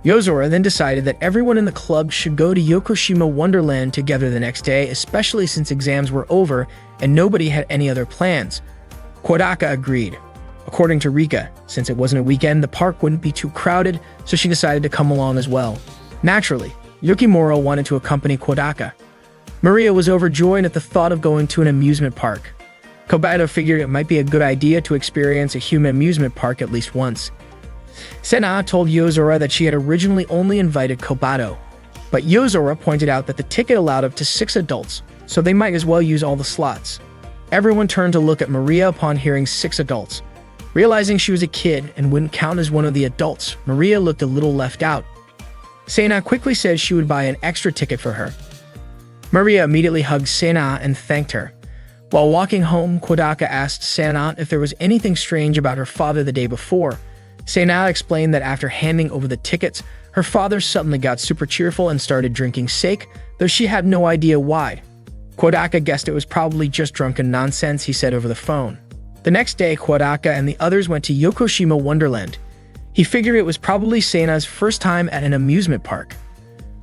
Speaker 1: Yozora then decided that everyone in the club should go to Yokoshima Wonderland together the next day, especially since exams were over and nobody had any other plans. Kodaka agreed. According to Rika, since it wasn't a weekend, the park wouldn't be too crowded, so she decided to come along as well. Naturally, Yukimura wanted to accompany Kodaka. Maria was overjoyed at the thought of going to an amusement park. Kobato figured it might be a good idea to experience a human amusement park at least once. Sena told Yozora that she had originally only invited Kobato, but Yozora pointed out that the ticket allowed up to 6 adults, so they might as well use all the slots. Everyone turned to look at Maria upon hearing 6 adults. Realizing she was a kid and wouldn't count as one of the adults, Maria looked a little left out. Sena quickly said she would buy an extra ticket for her. Maria immediately hugged Sena and thanked her. While walking home, Kodaka asked Sena if there was anything strange about her father the day before. Sena explained that after handing over the tickets, her father suddenly got super cheerful and started drinking sake, though she had no idea why. Kodaka guessed it was probably just drunken nonsense he said over the phone. The next day, Kodaka and the others went to Yokoshima Wonderland. He figured it was probably Sena's first time at an amusement park.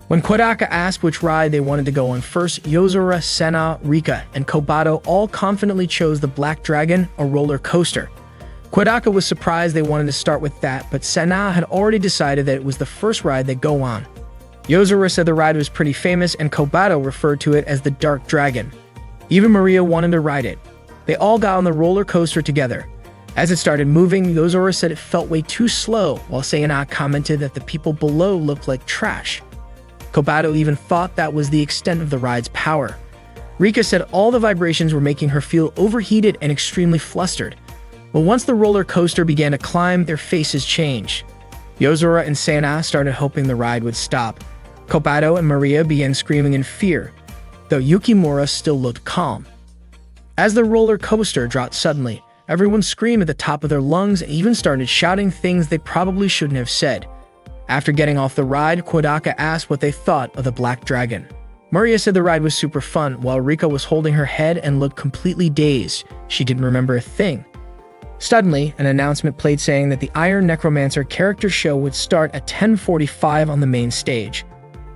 Speaker 1: When Kodaka asked which ride they wanted to go on first, Yozora, Sena, Rika, and Kobato all confidently chose the Black Dragon, a roller coaster. Kodaka was surprised they wanted to start with that, but Sena had already decided that it was the first ride they'd go on. Yozora said the ride was pretty famous, and Kobato referred to it as the Dark Dragon. Even Maria wanted to ride it. They all got on the roller coaster together. As it started moving, Yozora said it felt way too slow, while Sena commented that the people below looked like trash. Kobato even thought that was the extent of the ride's power. Rika said all the vibrations were making her feel overheated and extremely flustered. But once the roller coaster began to climb, their faces changed. Yozora and Sena started hoping the ride would stop. Kobato and Maria began screaming in fear, though Yukimura still looked calm. As the roller coaster dropped suddenly, everyone screamed at the top of their lungs and even started shouting things they probably shouldn't have said. After getting off the ride, Kodaka asked what they thought of the Black Dragon. Maria said the ride was super fun, while Rika was holding her head and looked completely dazed. She didn't remember a thing. Suddenly, an announcement played saying that the Iron Necromancer character show would start at 10:45 on the main stage.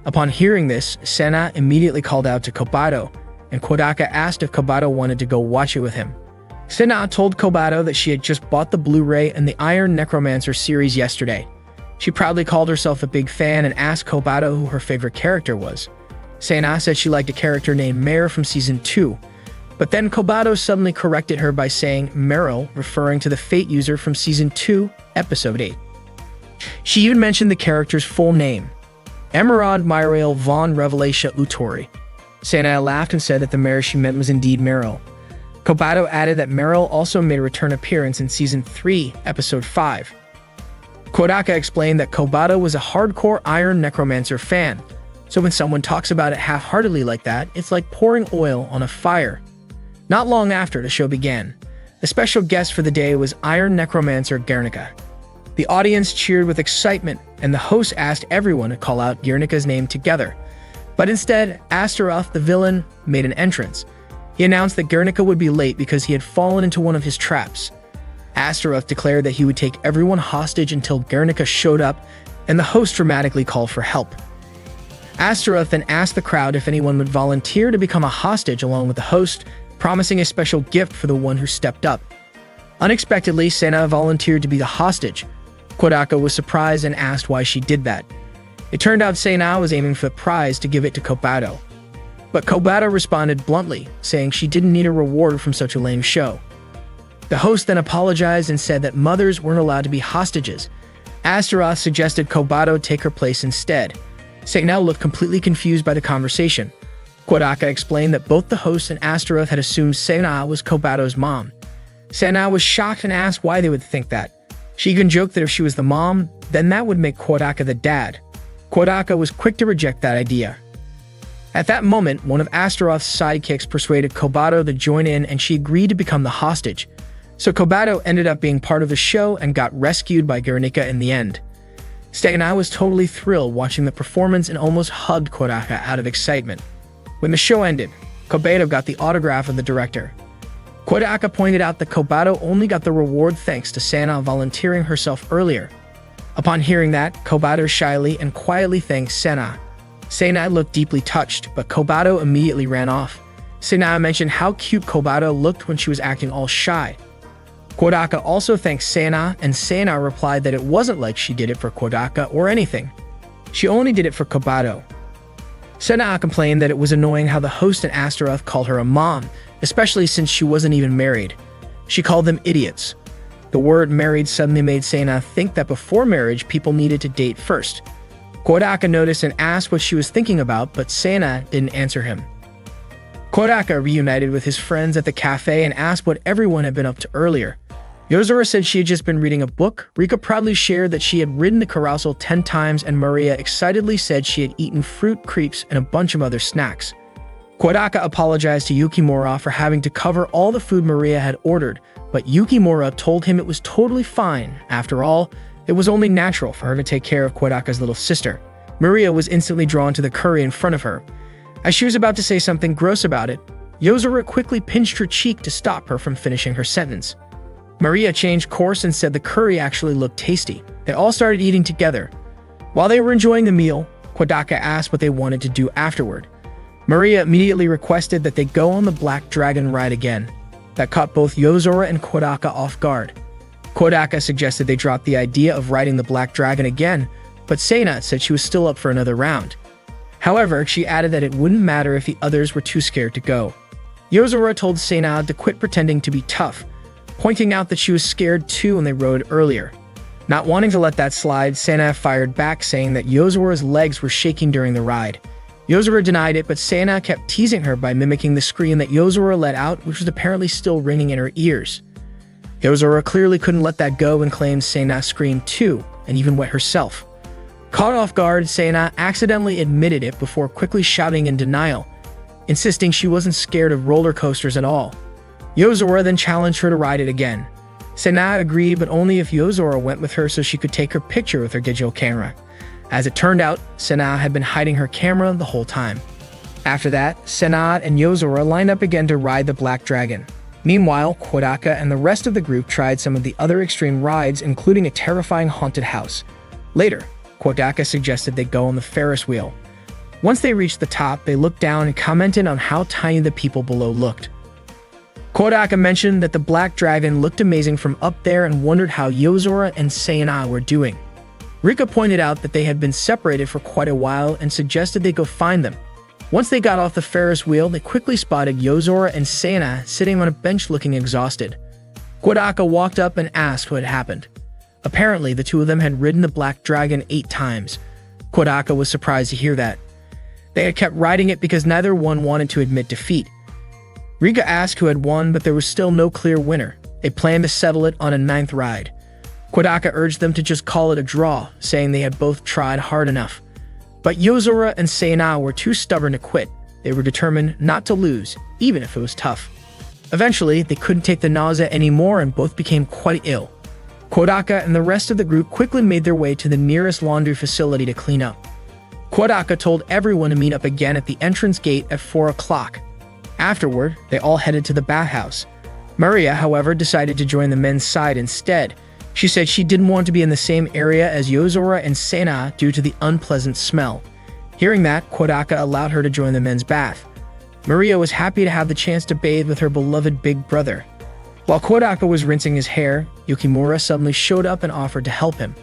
Speaker 1: Upon hearing this, Sena immediately called out to Kobato, and Kodaka asked if Kobato wanted to go watch it with him. Sena told Kobato that she had just bought the Blu-ray and the Iron Necromancer series yesterday. She proudly called herself a big fan and asked Kobato who her favorite character was. Sena said she liked a character named Mare from Season 2, but then Kobato suddenly corrected her by saying Meryl, referring to the Fate user from Season 2, Episode 8. She even mentioned the character's full name, Emerald Myrael von Revelatia Utori. Sena laughed and said that the Mare she meant was indeed Meryl. Kobato added that Meryl also made a return appearance in Season 3, Episode 5. Kodaka explained that Kobato was a hardcore Iron Necromancer fan, so when someone talks about it half-heartedly like that, it's like pouring oil on a fire. Not long after the show began, the special guest for the day was Iron Necromancer Guernica. The audience cheered with excitement, and the host asked everyone to call out Guernica's name together. But instead, Astaroth, the villain, made an entrance. He announced that Guernica would be late because he had fallen into one of his traps. Astaroth declared that he would take everyone hostage until Guernica showed up, and the host dramatically called for help. Astaroth then asked the crowd if anyone would volunteer to become a hostage along with the host, promising a special gift for the one who stepped up. Unexpectedly, Sena volunteered to be the hostage. Kodaka was surprised and asked why she did that. It turned out Sena was aiming for the prize to give it to Kobato. But Kobato responded bluntly, saying she didn't need a reward from such a lame show. The host then apologized and said that mothers weren't allowed to be hostages. Astaroth suggested Kobato take her place instead. Sena looked completely confused by the conversation. Kodaka explained that both the host and Astaroth had assumed Sena was Kobato's mom. Sena was shocked and asked why they would think that. She even joked that if she was the mom, then that would make Kodaka the dad. Kodaka was quick to reject that idea. At that moment, one of Astaroth's sidekicks persuaded Kobato to join in, and she agreed to become the hostage. So Kobato ended up being part of the show and got rescued by Guernica in the end. Sena was totally thrilled watching the performance and almost hugged Kodaka out of excitement. When the show ended, Kobato got the autograph of the director. Kodaka pointed out that Kobato only got the reward thanks to Sena volunteering herself earlier. Upon hearing that, Kobato shyly and quietly thanked Sena. Sena looked deeply touched, but Kobato immediately ran off. Sena mentioned how cute Kobato looked when she was acting all shy. Kodaka also thanked Sena, and Sena replied that it wasn't like she did it for Kodaka or anything. She only did it for Kobato. Sena complained that it was annoying how the host and Astaroth called her a mom, especially since she wasn't even married. She called them idiots. The word married suddenly made Sena think that before marriage, people needed to date first. Kodaka noticed and asked what she was thinking about, but Sena didn't answer him. Kodaka reunited with his friends at the cafe and asked what everyone had been up to earlier. Yozora said she had just been reading a book. Rika proudly shared that she had ridden the carousel 10 times, and Maria excitedly said she had eaten fruit, crepes, and a bunch of other snacks. Kodaka apologized to Yukimura for having to cover all the food Maria had ordered, but Yukimura told him it was totally fine. After all, it was only natural for her to take care of Kodaka's little sister. Maria was instantly drawn to the curry in front of her. As she was about to say something gross about it, Yozora quickly pinched her cheek to stop her from finishing her sentence. Maria changed course and said the curry actually looked tasty. They all started eating together. While they were enjoying the meal, Kodaka asked what they wanted to do afterward. Maria immediately requested that they go on the Black Dragon ride again. That caught both Yozora and Kodaka off guard. Kodaka suggested they drop the idea of riding the Black Dragon again, but Seina said she was still up for another round. However, she added that it wouldn't matter if the others were too scared to go. Yozora told Seina to quit pretending to be tough, pointing out that she was scared too when they rode earlier. Not wanting to let that slide, Seina fired back, saying that Yozora's legs were shaking during the ride. Yozora denied it, but Seina kept teasing her by mimicking the scream that Yozora let out, which was apparently still ringing in her ears. Yozora clearly couldn't let that go and claimed Seina screamed too, and even wet herself. Caught off guard, Seina accidentally admitted it before quickly shouting in denial, insisting she wasn't scared of roller coasters at all. Yozora then challenged her to ride it again. Seina agreed, but only if Yozora went with her so she could take her picture with her digital camera. As it turned out, Seina had been hiding her camera the whole time. After that, Seina and Yozora lined up again to ride the Black Dragon. Meanwhile, Kodaka and the rest of the group tried some of the other extreme rides, including a terrifying haunted house. Later, Kodaka suggested they go on the Ferris wheel. Once they reached the top, they looked down and commented on how tiny the people below looked. Kodaka mentioned that the Black Dragon looked amazing from up there and wondered how Yozora and Seina were doing. Rika pointed out that they had been separated for quite a while and suggested they go find them. Once they got off the Ferris wheel, they quickly spotted Yozora and Seina sitting on a bench looking exhausted. Kodaka walked up and asked what had happened. Apparently, the two of them had ridden the Black Dragon 8 times. Kodaka was surprised to hear that. They had kept riding it because neither one wanted to admit defeat. Rika asked who had won, but there was still no clear winner. They planned to settle it on a 9th ride. Kodaka urged them to just call it a draw, saying they had both tried hard enough. But Yozora and Seina were too stubborn to quit. They were determined not to lose, even if it was tough. Eventually, they couldn't take the nausea anymore and both became quite ill. Kodaka and the rest of the group quickly made their way to the nearest laundry facility to clean up. Kodaka told everyone to meet up again at the entrance gate at 4 o'clock. Afterward, they all headed to the bathhouse. Maria, however, decided to join the men's side instead. She said she didn't want to be in the same area as Yozora and Seina due to the unpleasant smell. Hearing that, Kodaka allowed her to join the men's bath. Maria was happy to have the chance to bathe with her beloved big brother. While Kodaka was rinsing his hair, Yukimura suddenly showed up and offered to help him.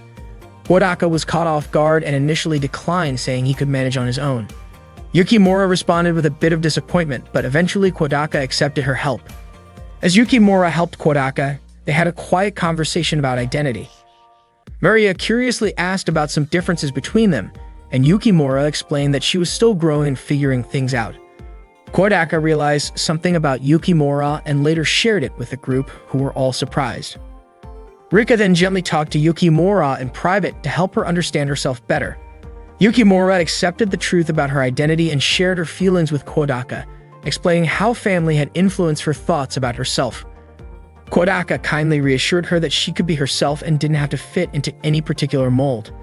Speaker 1: Kodaka was caught off guard and initially declined, saying he could manage on his own. Yukimura responded with a bit of disappointment, but eventually Kodaka accepted her help. As Yukimura helped Kodaka, they had a quiet conversation about identity. Maria curiously asked about some differences between them, and Yukimura explained that she was still growing and figuring things out. Kodaka realized something about Yukimura and later shared it with the group, who were all surprised. Rika then gently talked to Yukimura in private to help her understand herself better. Yukimura accepted the truth about her identity and shared her feelings with Kodaka, explaining how family had influenced her thoughts about herself. Kodaka kindly reassured her that she could be herself and didn't have to fit into any particular mold.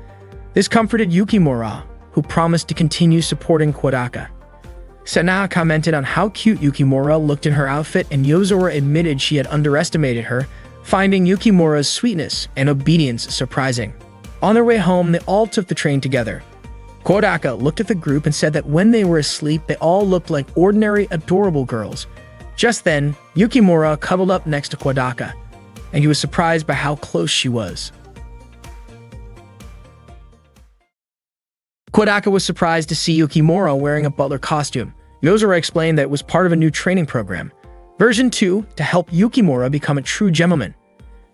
Speaker 1: This comforted Yukimura, who promised to continue supporting Kodaka. Seina commented on how cute Yukimura looked in her outfit, and Yozora admitted she had underestimated her, finding Yukimura's sweetness and obedience surprising. On their way home, they all took the train together. Kodaka looked at the group and said that when they were asleep, they all looked like ordinary, adorable girls. Just then, Yukimura cuddled up next to Kodaka, and he was surprised by how close she was. Kodaka was surprised to see Yukimura wearing a butler costume. Yozora explained that it was part of a new training program, version 2, to help Yukimura become a true gentleman.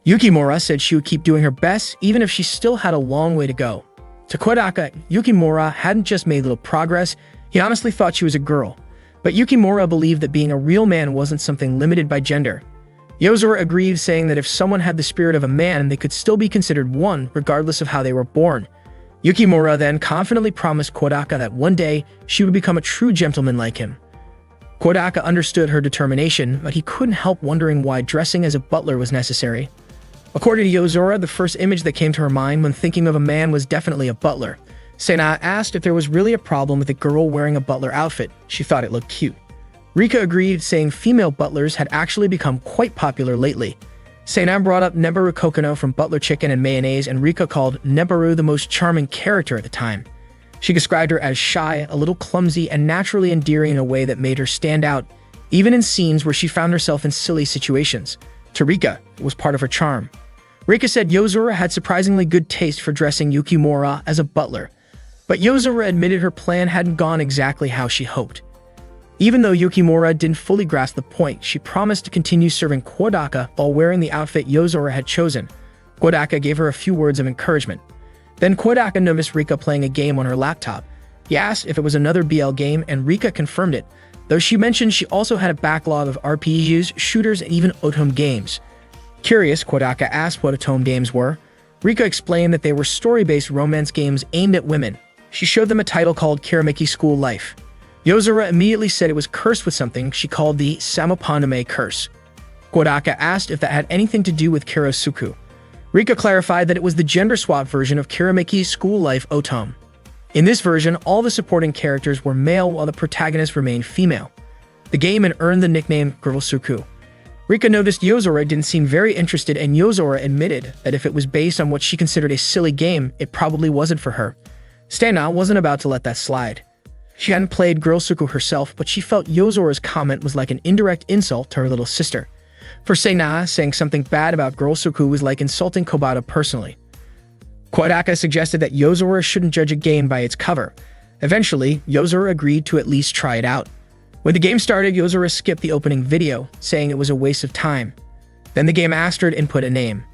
Speaker 1: Yukimura said she would keep doing her best even if she still had a long way to go. To Kodaka, Yukimura hadn't just made little progress, he honestly thought she was a girl. But Yukimura believed that being a real man wasn't something limited by gender. Yozora agreed, saying that if someone had the spirit of a man, they could still be considered one, regardless of how they were born. Yukimura then confidently promised Kodaka that one day she would become a true gentleman like him. Kodaka understood her determination, but he couldn't help wondering why dressing as a butler was necessary. According to Yozora, the first image that came to her mind when thinking of a man was definitely a butler. Sena asked if there was really a problem with a girl wearing a butler outfit. She thought it looked cute. Rika agreed, saying female butlers had actually become quite popular lately. Sena brought up Nebaru Kokono from Butler Chicken and Mayonnaise, and Rika called Nebaru the most charming character at the time. She described her as shy, a little clumsy, and naturally endearing in a way that made her stand out, even in scenes where she found herself in silly situations. To Rika, it was part of her charm. Rika said Yozora had surprisingly good taste for dressing Yukimura as a butler, but Yozora admitted her plan hadn't gone exactly how she hoped. Even though Yukimura didn't fully grasp the point, she promised to continue serving Kodaka while wearing the outfit Yozora had chosen. Kodaka gave her a few words of encouragement. Then Kodaka noticed Rika playing a game on her laptop. He asked if it was another BL game, and Rika confirmed it, though she mentioned she also had a backlog of RPGs, shooters, and even otome games. Curious, Kodaka asked what otome games were. Rika explained that they were story-based romance games aimed at women. She showed them a title called Kirameki School Life. Yozora immediately said it was cursed with something she called the Samapaname curse. Kodaka asked if that had anything to do with Kirosuku. Rika clarified that it was the gender-swap version of Kirameki School Life Otome. In this version, all the supporting characters were male while the protagonist remained female. The game had earned the nickname Girlsuku. Rika noticed Yozora didn't seem very interested, and Yozora admitted that if it was based on what she considered a silly game, it probably wasn't for her. Stana wasn't about to let that slide. She hadn't played Girlsuku herself, but she felt Yozora's comment was like an indirect insult to her little sister. For Sena, saying something bad about Girlsuku was like insulting Kobata personally. Kodaka suggested that Yozora shouldn't judge a game by its cover. Eventually, Yozora agreed to at least try it out. When the game started, Yozora skipped the opening video, saying it was a waste of time. Then the game asked her to input a name.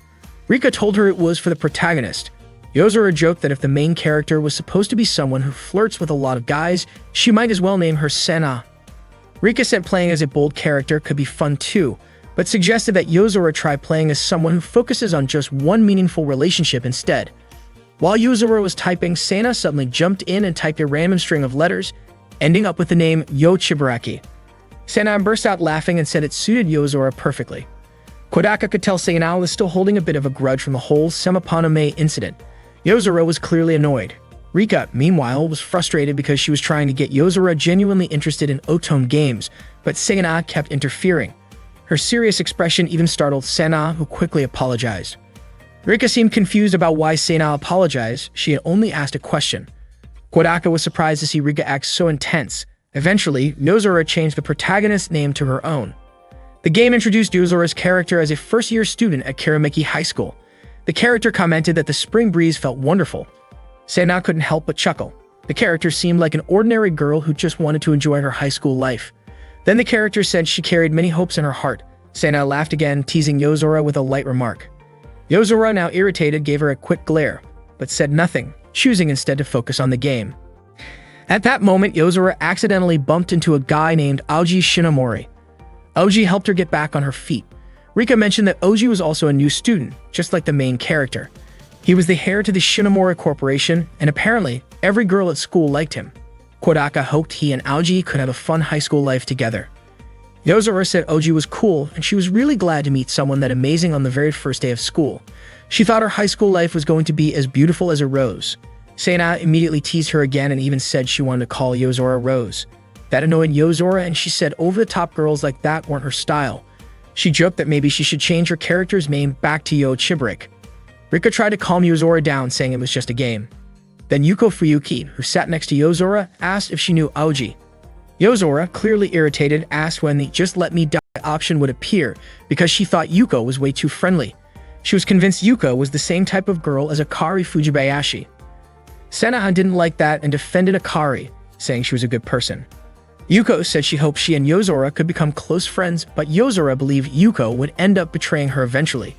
Speaker 1: Rika told her it was for the protagonist. Yozora joked that if the main character was supposed to be someone who flirts with a lot of guys, she might as well name her Sena. Rika said playing as a bold character could be fun too, but suggested that Yozora try playing as someone who focuses on just one meaningful relationship instead. While Yozora was typing, Sena suddenly jumped in and typed a random string of letters, ending up with the name Yo Chibaraki. Sena burst out laughing and said it suited Yozora perfectly. Kodaka could tell Sena was still holding a bit of a grudge from the whole Semapaname incident. Yozora was clearly annoyed. Rika, meanwhile, was frustrated because she was trying to get Yozora genuinely interested in otome games, but Sena kept interfering. Her serious expression even startled Sena, who quickly apologized. Rika seemed confused about why Sena apologized. She had only asked a question. Kodaka was surprised to see Rika act so intense. Eventually, Yozora changed the protagonist's name to her own. The game introduced Yozora's character as a first-year student at Kirameki High School. The character commented that the spring breeze felt wonderful. Sena couldn't help but chuckle. The character seemed like an ordinary girl who just wanted to enjoy her high school life. Then the character said she carried many hopes in her heart. Sena laughed again, teasing Yozora with a light remark. Yozora, now irritated, gave her a quick glare, but said nothing, choosing instead to focus on the game. At that moment, Yozora accidentally bumped into a guy named Aoji Shinomori. Aoji helped her get back on her feet. Rika mentioned that Oji was also a new student, just like the main character. He was the heir to the Shinomori Corporation, and apparently, every girl at school liked him. Kodaka hoped he and Aoji could have a fun high school life together. Yozora said Oji was cool, and she was really glad to meet someone that amazing on the very first day of school. She thought her high school life was going to be as beautiful as a rose. Sena immediately teased her again and even said she wanted to call Yozora Rose. That annoyed Yozora, and she said over-the-top girls like that weren't her style. She joked that maybe she should change her character's name back to Yo Chibarik. Rika tried to calm Yozora down, saying it was just a game. Then Yuko Fuyuki, who sat next to Yozora, asked if she knew Aoji. Yozora, clearly irritated, asked when the "just let me die" option would appear because she thought Yuko was way too friendly. She was convinced Yuko was the same type of girl as Akari Fujibayashi. Senahan didn't like that and defended Akari, saying she was a good person. Yuko said she hoped she and Yozora could become close friends, but Yozora believed Yuko would end up betraying her eventually.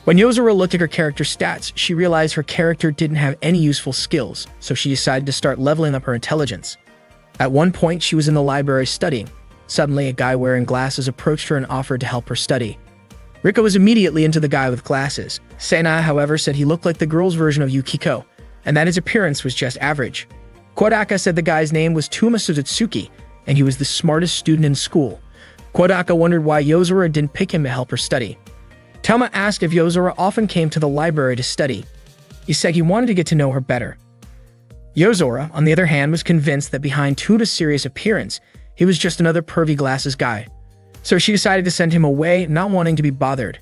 Speaker 1: When Yozora looked at her character stats, she realized her character didn't have any useful skills, so she decided to start leveling up her intelligence. At one point, she was in the library studying. Suddenly, a guy wearing glasses approached her and offered to help her study. Rika was immediately into the guy with glasses. Sena, however, said he looked like the girl's version of Yukiko, and that his appearance was just average. Kodaka said the guy's name was Tuma Suzutsuki, and he was the smartest student in school. Kodaka wondered why Yozora didn't pick him to help her study. Toma asked if Yozora often came to the library to study. He said he wanted to get to know her better. Yozora, on the other hand, was convinced that behind Tuda's serious appearance, he was just another pervy glasses guy. So she decided to send him away, not wanting to be bothered.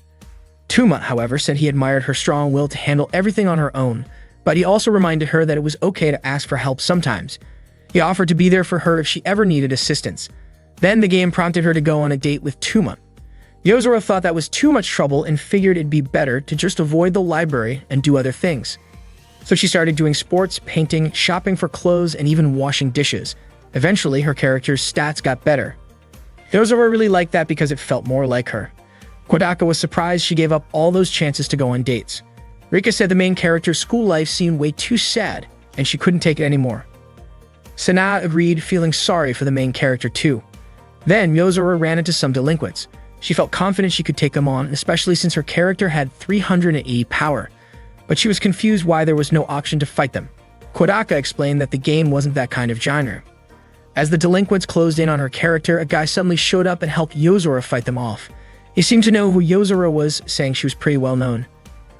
Speaker 1: Tuma, however, said he admired her strong will to handle everything on her own, but he also reminded her that it was okay to ask for help sometimes. He offered to be there for her if she ever needed assistance. Then the game prompted her to go on a date with Tuma. Yozora thought that was too much trouble and figured it'd be better to just avoid the library and do other things. So she started doing sports, painting, shopping for clothes, and even washing dishes. Eventually, her character's stats got better. Yozora really liked that because it felt more like her. Kodaka was surprised she gave up all those chances to go on dates. Rika said the main character's school life seemed way too sad, and she couldn't take it anymore. Sana agreed, feeling sorry for the main character too. Then Yozora ran into some delinquents. She felt confident she could take them on, especially since her character had 380 power. But she was confused why there was no option to fight them. Kodaka explained that the game wasn't that kind of genre. As the delinquents closed in on her character, a guy suddenly showed up and helped Yozora fight them off. He seemed to know who Yozora was, saying she was pretty well known.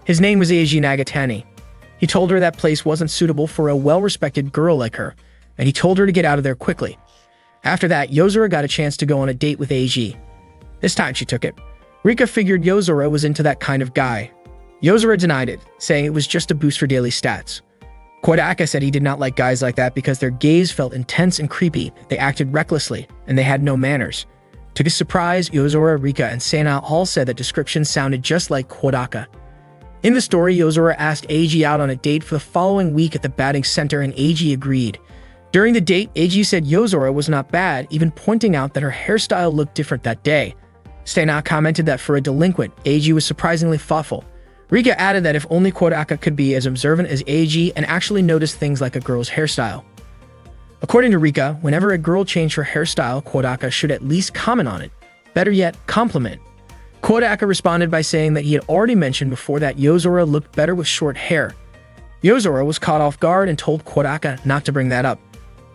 Speaker 1: His name was Eiji Nagatani. He told her that place wasn't suitable for a well-respected girl like her, and he told her to get out of there quickly. After that, Yozora got a chance to go on a date with Eiji. This time she took it. Rika figured Yozora was into that kind of guy. Yozora denied it, saying it was just a boost for daily stats. Kodaka said he did not like guys like that because their gaze felt intense and creepy, they acted recklessly, and they had no manners. To his surprise, Yozora, Rika, and Sena all said that descriptions sounded just like Kodaka. In the story, Yozora asked Eiji out on a date for the following week at the batting center, and Eiji agreed. During the date, Eiji said Yozora was not bad, even pointing out that her hairstyle looked different that day. Sena commented that for a delinquent, Eiji was surprisingly thoughtful. Rika added that if only Kodaka could be as observant as Eiji and actually notice things like a girl's hairstyle. According to Rika, whenever a girl changed her hairstyle, Kodaka should at least comment on it. Better yet, compliment. Kodaka responded by saying that he had already mentioned before that Yozora looked better with short hair. Yozora was caught off guard and told Kodaka not to bring that up.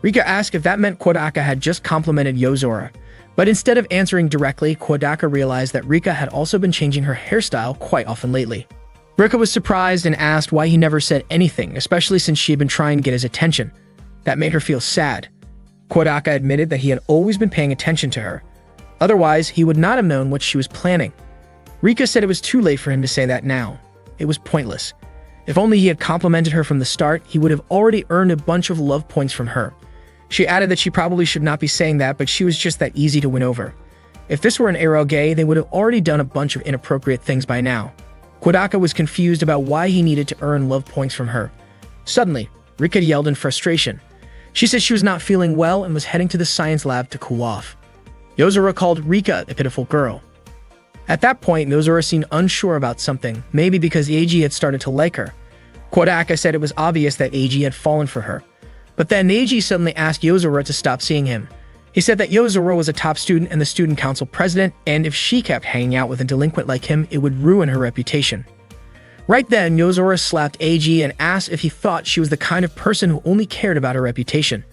Speaker 1: Rika asked if that meant Kodaka had just complimented Yozora. But instead of answering directly, Kodaka realized that Rika had also been changing her hairstyle quite often lately. Rika was surprised and asked why he never said anything, especially since she had been trying to get his attention. That made her feel sad. Kodaka admitted that he had always been paying attention to her. Otherwise, he would not have known what she was planning. Rika said it was too late for him to say that now. It was pointless. If only he had complimented her from the start, he would have already earned a bunch of love points from her. She added that she probably should not be saying that, but she was just that easy to win over. If this were an eroge, they would have already done a bunch of inappropriate things by now. Kodaka was confused about why he needed to earn love points from her. Suddenly, Rika yelled in frustration. She said she was not feeling well and was heading to the science lab to cool off. Yozora called Rika a pitiful girl. At that point, Yozora seemed unsure about something, maybe because Eiji had started to like her. Kodaka said it was obvious that Eiji had fallen for her. But then Eiji suddenly asked Yozora to stop seeing him. He said that Yozora was a top student and the student council president, and if she kept hanging out with a delinquent like him, it would ruin her reputation. Right then, Yozora slapped Eiji and asked if he thought she was the kind of person who only cared about her reputation.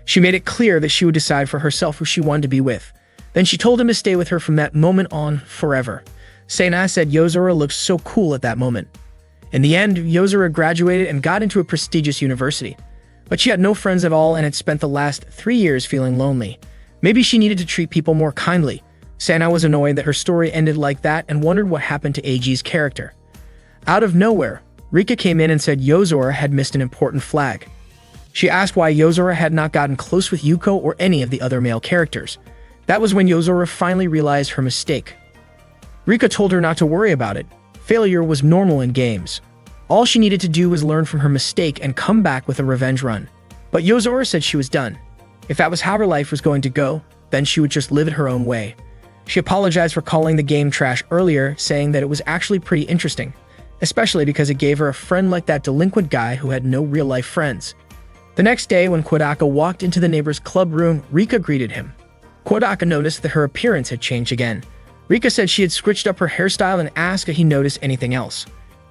Speaker 1: She made it clear that she would decide for herself who she wanted to be with. Then she told him to stay with her from that moment on forever. Sena said Yozora looked so cool at that moment. In the end, Yozora graduated and got into a prestigious university. But she had no friends at all and had spent the last 3 years feeling lonely. Maybe she needed to treat people more kindly. Sana was annoyed that her story ended like that and wondered what happened to Eiji's character. Out of nowhere, Rika came in and said Yozora had missed an important flag. She asked why Yozora had not gotten close with Yuko or any of the other male characters. That was when Yozora finally realized her mistake. Rika told her not to worry about it. Failure was normal in games. All she needed to do was learn from her mistake and come back with a revenge run. But Yozora said she was done. If that was how her life was going to go, then she would just live it her own way. She apologized for calling the game trash earlier, saying that it was actually pretty interesting, especially because it gave her a friend like that delinquent guy who had no real-life friends. The next day, when Kodaka walked into the neighbor's club room, Rika greeted him. Kodaka noticed that her appearance had changed again. Rika said she had switched up her hairstyle and asked if he noticed anything else.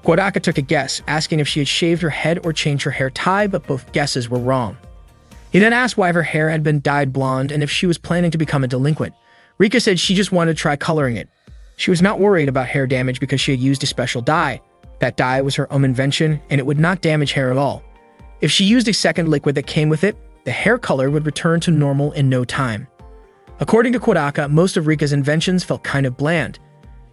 Speaker 1: Kodaka took a guess, asking if she had shaved her head or changed her hair tie, but both guesses were wrong. He then asked why her hair had been dyed blonde and if she was planning to become a delinquent. Rika said she just wanted to try coloring it. She was not worried about hair damage because she had used a special dye. That dye was her own invention, and it would not damage hair at all. If she used a second liquid that came with it, the hair color would return to normal in no time. According to Kodaka, most of Rika's inventions felt kind of bland.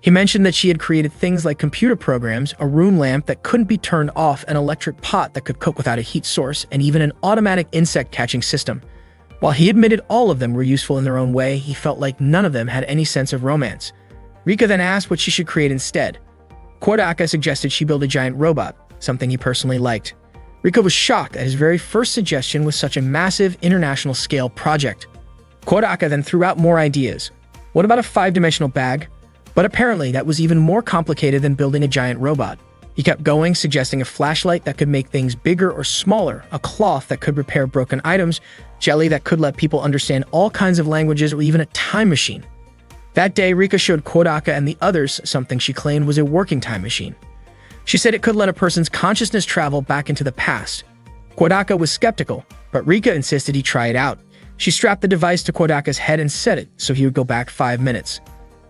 Speaker 1: He mentioned that she had created things like computer programs, a room lamp that couldn't be turned off, an electric pot that could cook without a heat source, and even an automatic insect catching system. While he admitted all of them were useful in their own way, he felt like none of them had any sense of romance. Rika then asked what she should create instead. Kodaka suggested she build a giant robot, something he personally liked. Rika was shocked that his very first suggestion was such a massive, international-scale project. Kodaka then threw out more ideas. What about a 5-dimensional bag? But apparently that was even more complicated than building a giant robot. He kept going, suggesting a flashlight that could make things bigger or smaller, a cloth that could repair broken items, jelly that could let people understand all kinds of languages, or even a time machine. That day, Rika showed Kodaka and the others something she claimed was a working time machine. She said it could let a person's consciousness travel back into the past. Kodaka was skeptical, but Rika insisted he try it out. She strapped the device to Kodaka's head and set it so he would go back 5 minutes.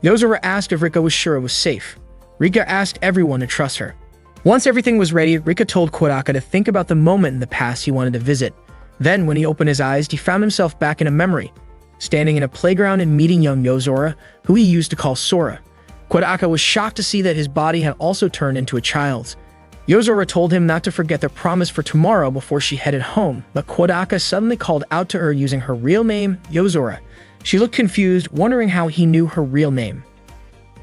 Speaker 1: Yozora asked if Rika was sure it was safe. Rika asked everyone to trust her. Once everything was ready, Rika told Kodaka to think about the moment in the past he wanted to visit. Then, when he opened his eyes, he found himself back in a memory, standing in a playground and meeting young Yozora, who he used to call Sora. Kodaka was shocked to see that his body had also turned into a child's. Yozora told him not to forget their promise for tomorrow before she headed home, but Kodaka suddenly called out to her using her real name, Yozora. She looked confused, wondering how he knew her real name.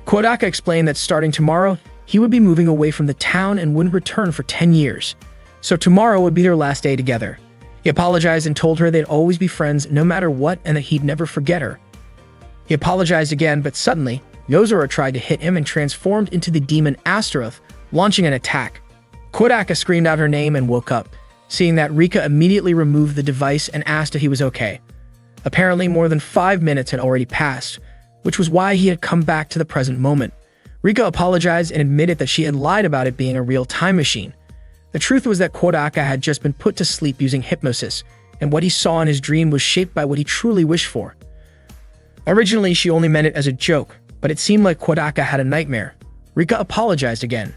Speaker 1: Kodaka explained that starting tomorrow, he would be moving away from the town and wouldn't return for 10 years. So tomorrow would be their last day together. He apologized and told her they'd always be friends no matter what and that he'd never forget her. He apologized again, but suddenly, Yozora tried to hit him and transformed into the demon Astaroth, launching an attack. Kodaka screamed out her name and woke up. Seeing that, Rika immediately removed the device and asked if he was okay. Apparently, more than 5 minutes had already passed, which was why he had come back to the present moment. Rika apologized and admitted that she had lied about it being a real time machine. The truth was that Kodaka had just been put to sleep using hypnosis, and what he saw in his dream was shaped by what he truly wished for. Originally, she only meant it as a joke, but it seemed like Kodaka had a nightmare. Rika apologized again.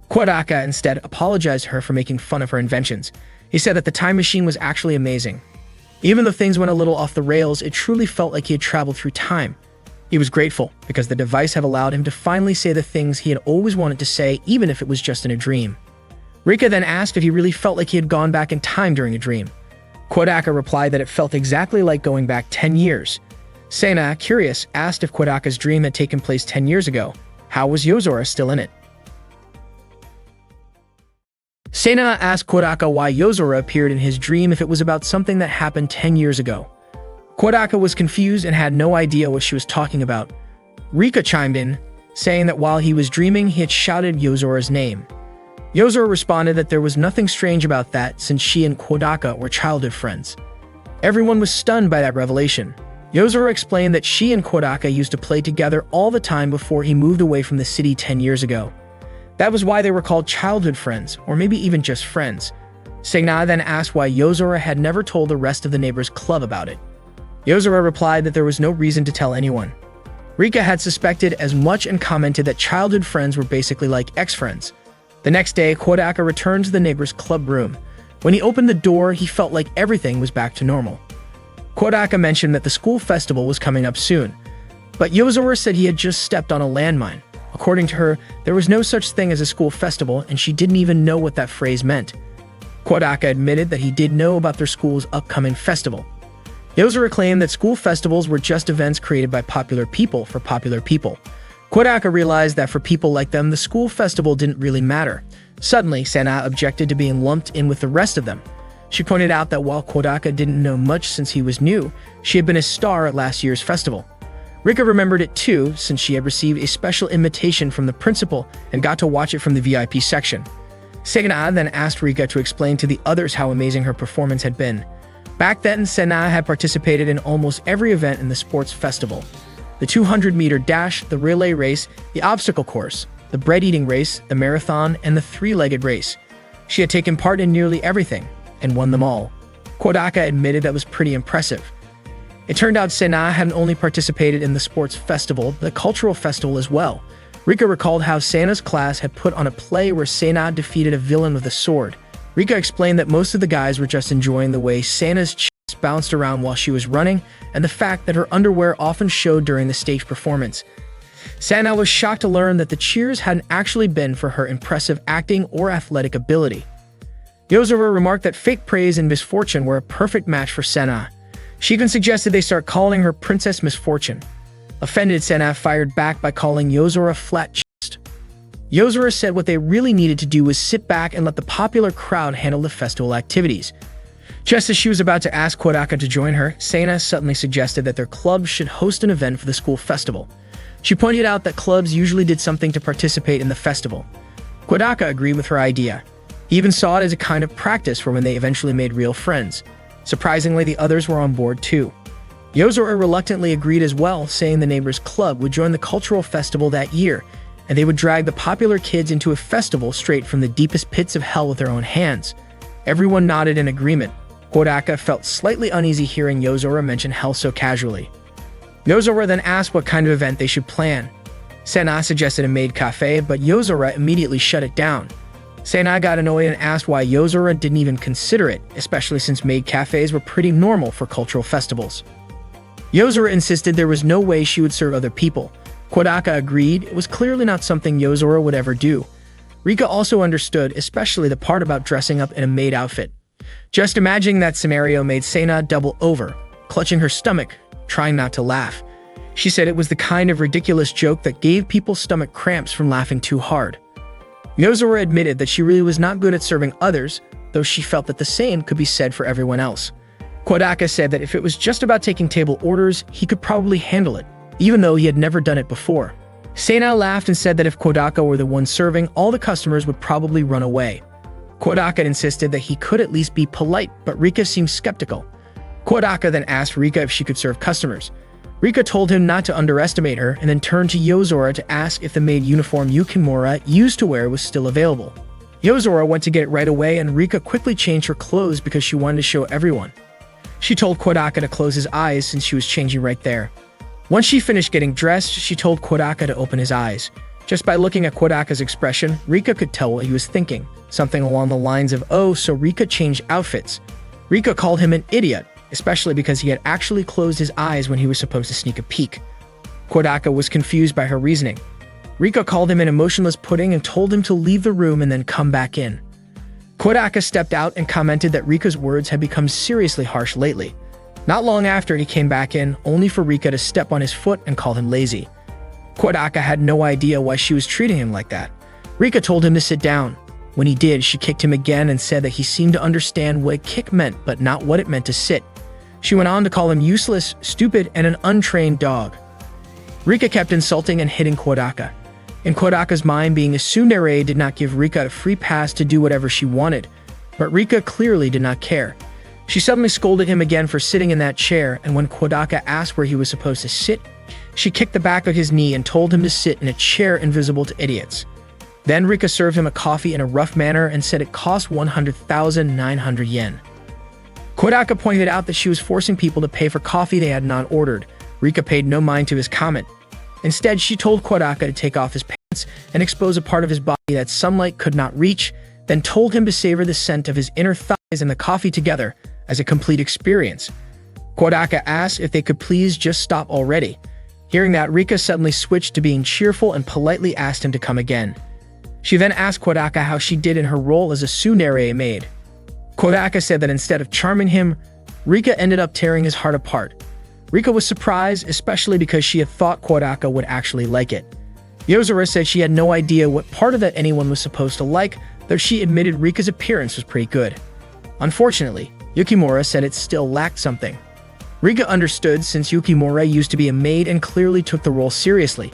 Speaker 1: Kodaka instead apologized to her for making fun of her inventions. He said that the time machine was actually amazing. Even though things went a little off the rails, it truly felt like he had traveled through time. He was grateful because the device had allowed him to finally say the things he had always wanted to say, even if it was just in a dream. Rika then asked if he really felt like he had gone back in time during a dream. Kodaka replied that it felt exactly like going back 10 years. Sena, curious, asked if Kodaka's dream had taken place 10 years ago. How was Yozora still in it? Sena asked Kodaka why Yozora appeared in his dream if it was about something that happened 10 years ago. Kodaka was confused and had no idea what she was talking about. Rika chimed in, saying that while he was dreaming, he had shouted Yozora's name. Yozora responded that there was nothing strange about that since she and Kodaka were childhood friends. Everyone was stunned by that revelation. Yozora explained that she and Kodaka used to play together all the time before he moved away from the city 10 years ago. That was why they were called childhood friends, or maybe even just friends. Segna then asked why Yozora had never told the rest of the neighbors' club about it. Yozora replied that there was no reason to tell anyone. Rika had suspected as much and commented that childhood friends were basically like ex-friends. The next day, Kodaka returned to the neighbor's club room. When he opened the door, he felt like everything was back to normal. Kodaka mentioned that the school festival was coming up soon, but Yozora said he had just stepped on a landmine. According to her, there was no such thing as a school festival, and she didn't even know what that phrase meant. Kodaka admitted that he did know about their school's upcoming festival. Yozora claimed that school festivals were just events created by popular people for popular people. Kodaka realized that for people like them, the school festival didn't really matter. Suddenly, Sana objected to being lumped in with the rest of them. She pointed out that while Kodaka didn't know much since he was new, she had been a star at last year's festival. Rika remembered it too, since she had received a special invitation from the principal and got to watch it from the VIP section. Sena then asked Rika to explain to the others how amazing her performance had been. Back then, Sena had participated in almost every event in the sports festival. The 200-meter dash, the relay race, the obstacle course, the bread-eating race, the marathon, and the three-legged race. She had taken part in nearly everything, and won them all. Kodaka admitted that was pretty impressive. It turned out Sena hadn't only participated in the sports festival, but the cultural festival as well. Rika recalled how Sena's class had put on a play where Sena defeated a villain with a sword. Rika explained that most of the guys were just enjoying the way Sena's chest bounced around while she was running, and the fact that her underwear often showed during the stage performance. Sena was shocked to learn that the cheers hadn't actually been for her impressive acting or athletic ability. Yozora remarked that fake praise and misfortune were a perfect match for Sena. She even suggested they start calling her Princess Misfortune. Offended, Sena fired back by calling Yozora flat chest. Yozora said what they really needed to do was sit back and let the popular crowd handle the festival activities. Just as she was about to ask Kodaka to join her, Sena suddenly suggested that their club should host an event for the school festival. She pointed out that clubs usually did something to participate in the festival. Kodaka agreed with her idea. He even saw it as a kind of practice for when they eventually made real friends. Surprisingly, the others were on board too. Yozora reluctantly agreed as well, saying the neighbors' club would join the cultural festival that year, and they would drag the popular kids into a festival straight from the deepest pits of hell with their own hands. Everyone nodded in agreement. Kodaka felt slightly uneasy hearing Yozora mention hell so casually. Yozora then asked what kind of event they should plan. Sena suggested a maid cafe, but Yozora immediately shut it down. Sena got annoyed and asked why Yozora didn't even consider it, especially since maid cafes were pretty normal for cultural festivals. Yozora insisted there was no way she would serve other people. Kodaka agreed it was clearly not something Yozora would ever do. Rika also understood, especially the part about dressing up in a maid outfit. Just imagining that scenario made Sena double over, clutching her stomach, trying not to laugh. She said it was the kind of ridiculous joke that gave people stomach cramps from laughing too hard. Yozora admitted that she really was not good at serving others, though she felt that the same could be said for everyone else. Kodaka said that if it was just about taking table orders, he could probably handle it, even though he had never done it before. Sena laughed and said that if Kodaka were the one serving, all the customers would probably run away. Kodaka insisted that he could at least be polite, but Rika seemed skeptical. Kodaka then asked Rika if she could serve customers. Rika told him not to underestimate her and then turned to Yozora to ask if the maid uniform Yukimura used to wear was still available. Yozora went to get it right away and Rika quickly changed her clothes because she wanted to show everyone. She told Kodaka to close his eyes since she was changing right there. Once she finished getting dressed, she told Kodaka to open his eyes. Just by looking at Kodaka's expression, Rika could tell what he was thinking, something along the lines of, "Oh, so Rika changed outfits." Rika called him an idiot, especially because he had actually closed his eyes when he was supposed to sneak a peek. Kodaka was confused by her reasoning. Rika called him an emotionless pudding and told him to leave the room and then come back in. Kodaka stepped out and commented that Rika's words had become seriously harsh lately. Not long after, he came back in, only for Rika to step on his foot and call him lazy. Kodaka had no idea why she was treating him like that. Rika told him to sit down. When he did, she kicked him again and said that he seemed to understand what a kick meant, but not what it meant to sit. She went on to call him useless, stupid, and an untrained dog. Rika kept insulting and hitting Kodaka. In Kodaka's mind, being a tsundere did not give Rika a free pass to do whatever she wanted, but Rika clearly did not care. She suddenly scolded him again for sitting in that chair, and when Kodaka asked where he was supposed to sit, she kicked the back of his knee and told him to sit in a chair invisible to idiots. Then Rika served him a coffee in a rough manner and said it cost 100,900 yen. Kodaka pointed out that she was forcing people to pay for coffee they had not ordered. Rika paid no mind to his comment. Instead, she told Kodaka to take off his pants and expose a part of his body that sunlight could not reach, then told him to savor the scent of his inner thighs and the coffee together as a complete experience. Kodaka asked if they could please just stop already. Hearing that, Rika suddenly switched to being cheerful and politely asked him to come again. She then asked Kodaka how she did in her role as a tsundere maid. Kodaka said that instead of charming him, Rika ended up tearing his heart apart. Rika was surprised, especially because she had thought Kodaka would actually like it. Yozora said she had no idea what part of that anyone was supposed to like, though she admitted Rika's appearance was pretty good. Unfortunately, Yukimura said it still lacked something. Rika understood since Yukimura used to be a maid and clearly took the role seriously.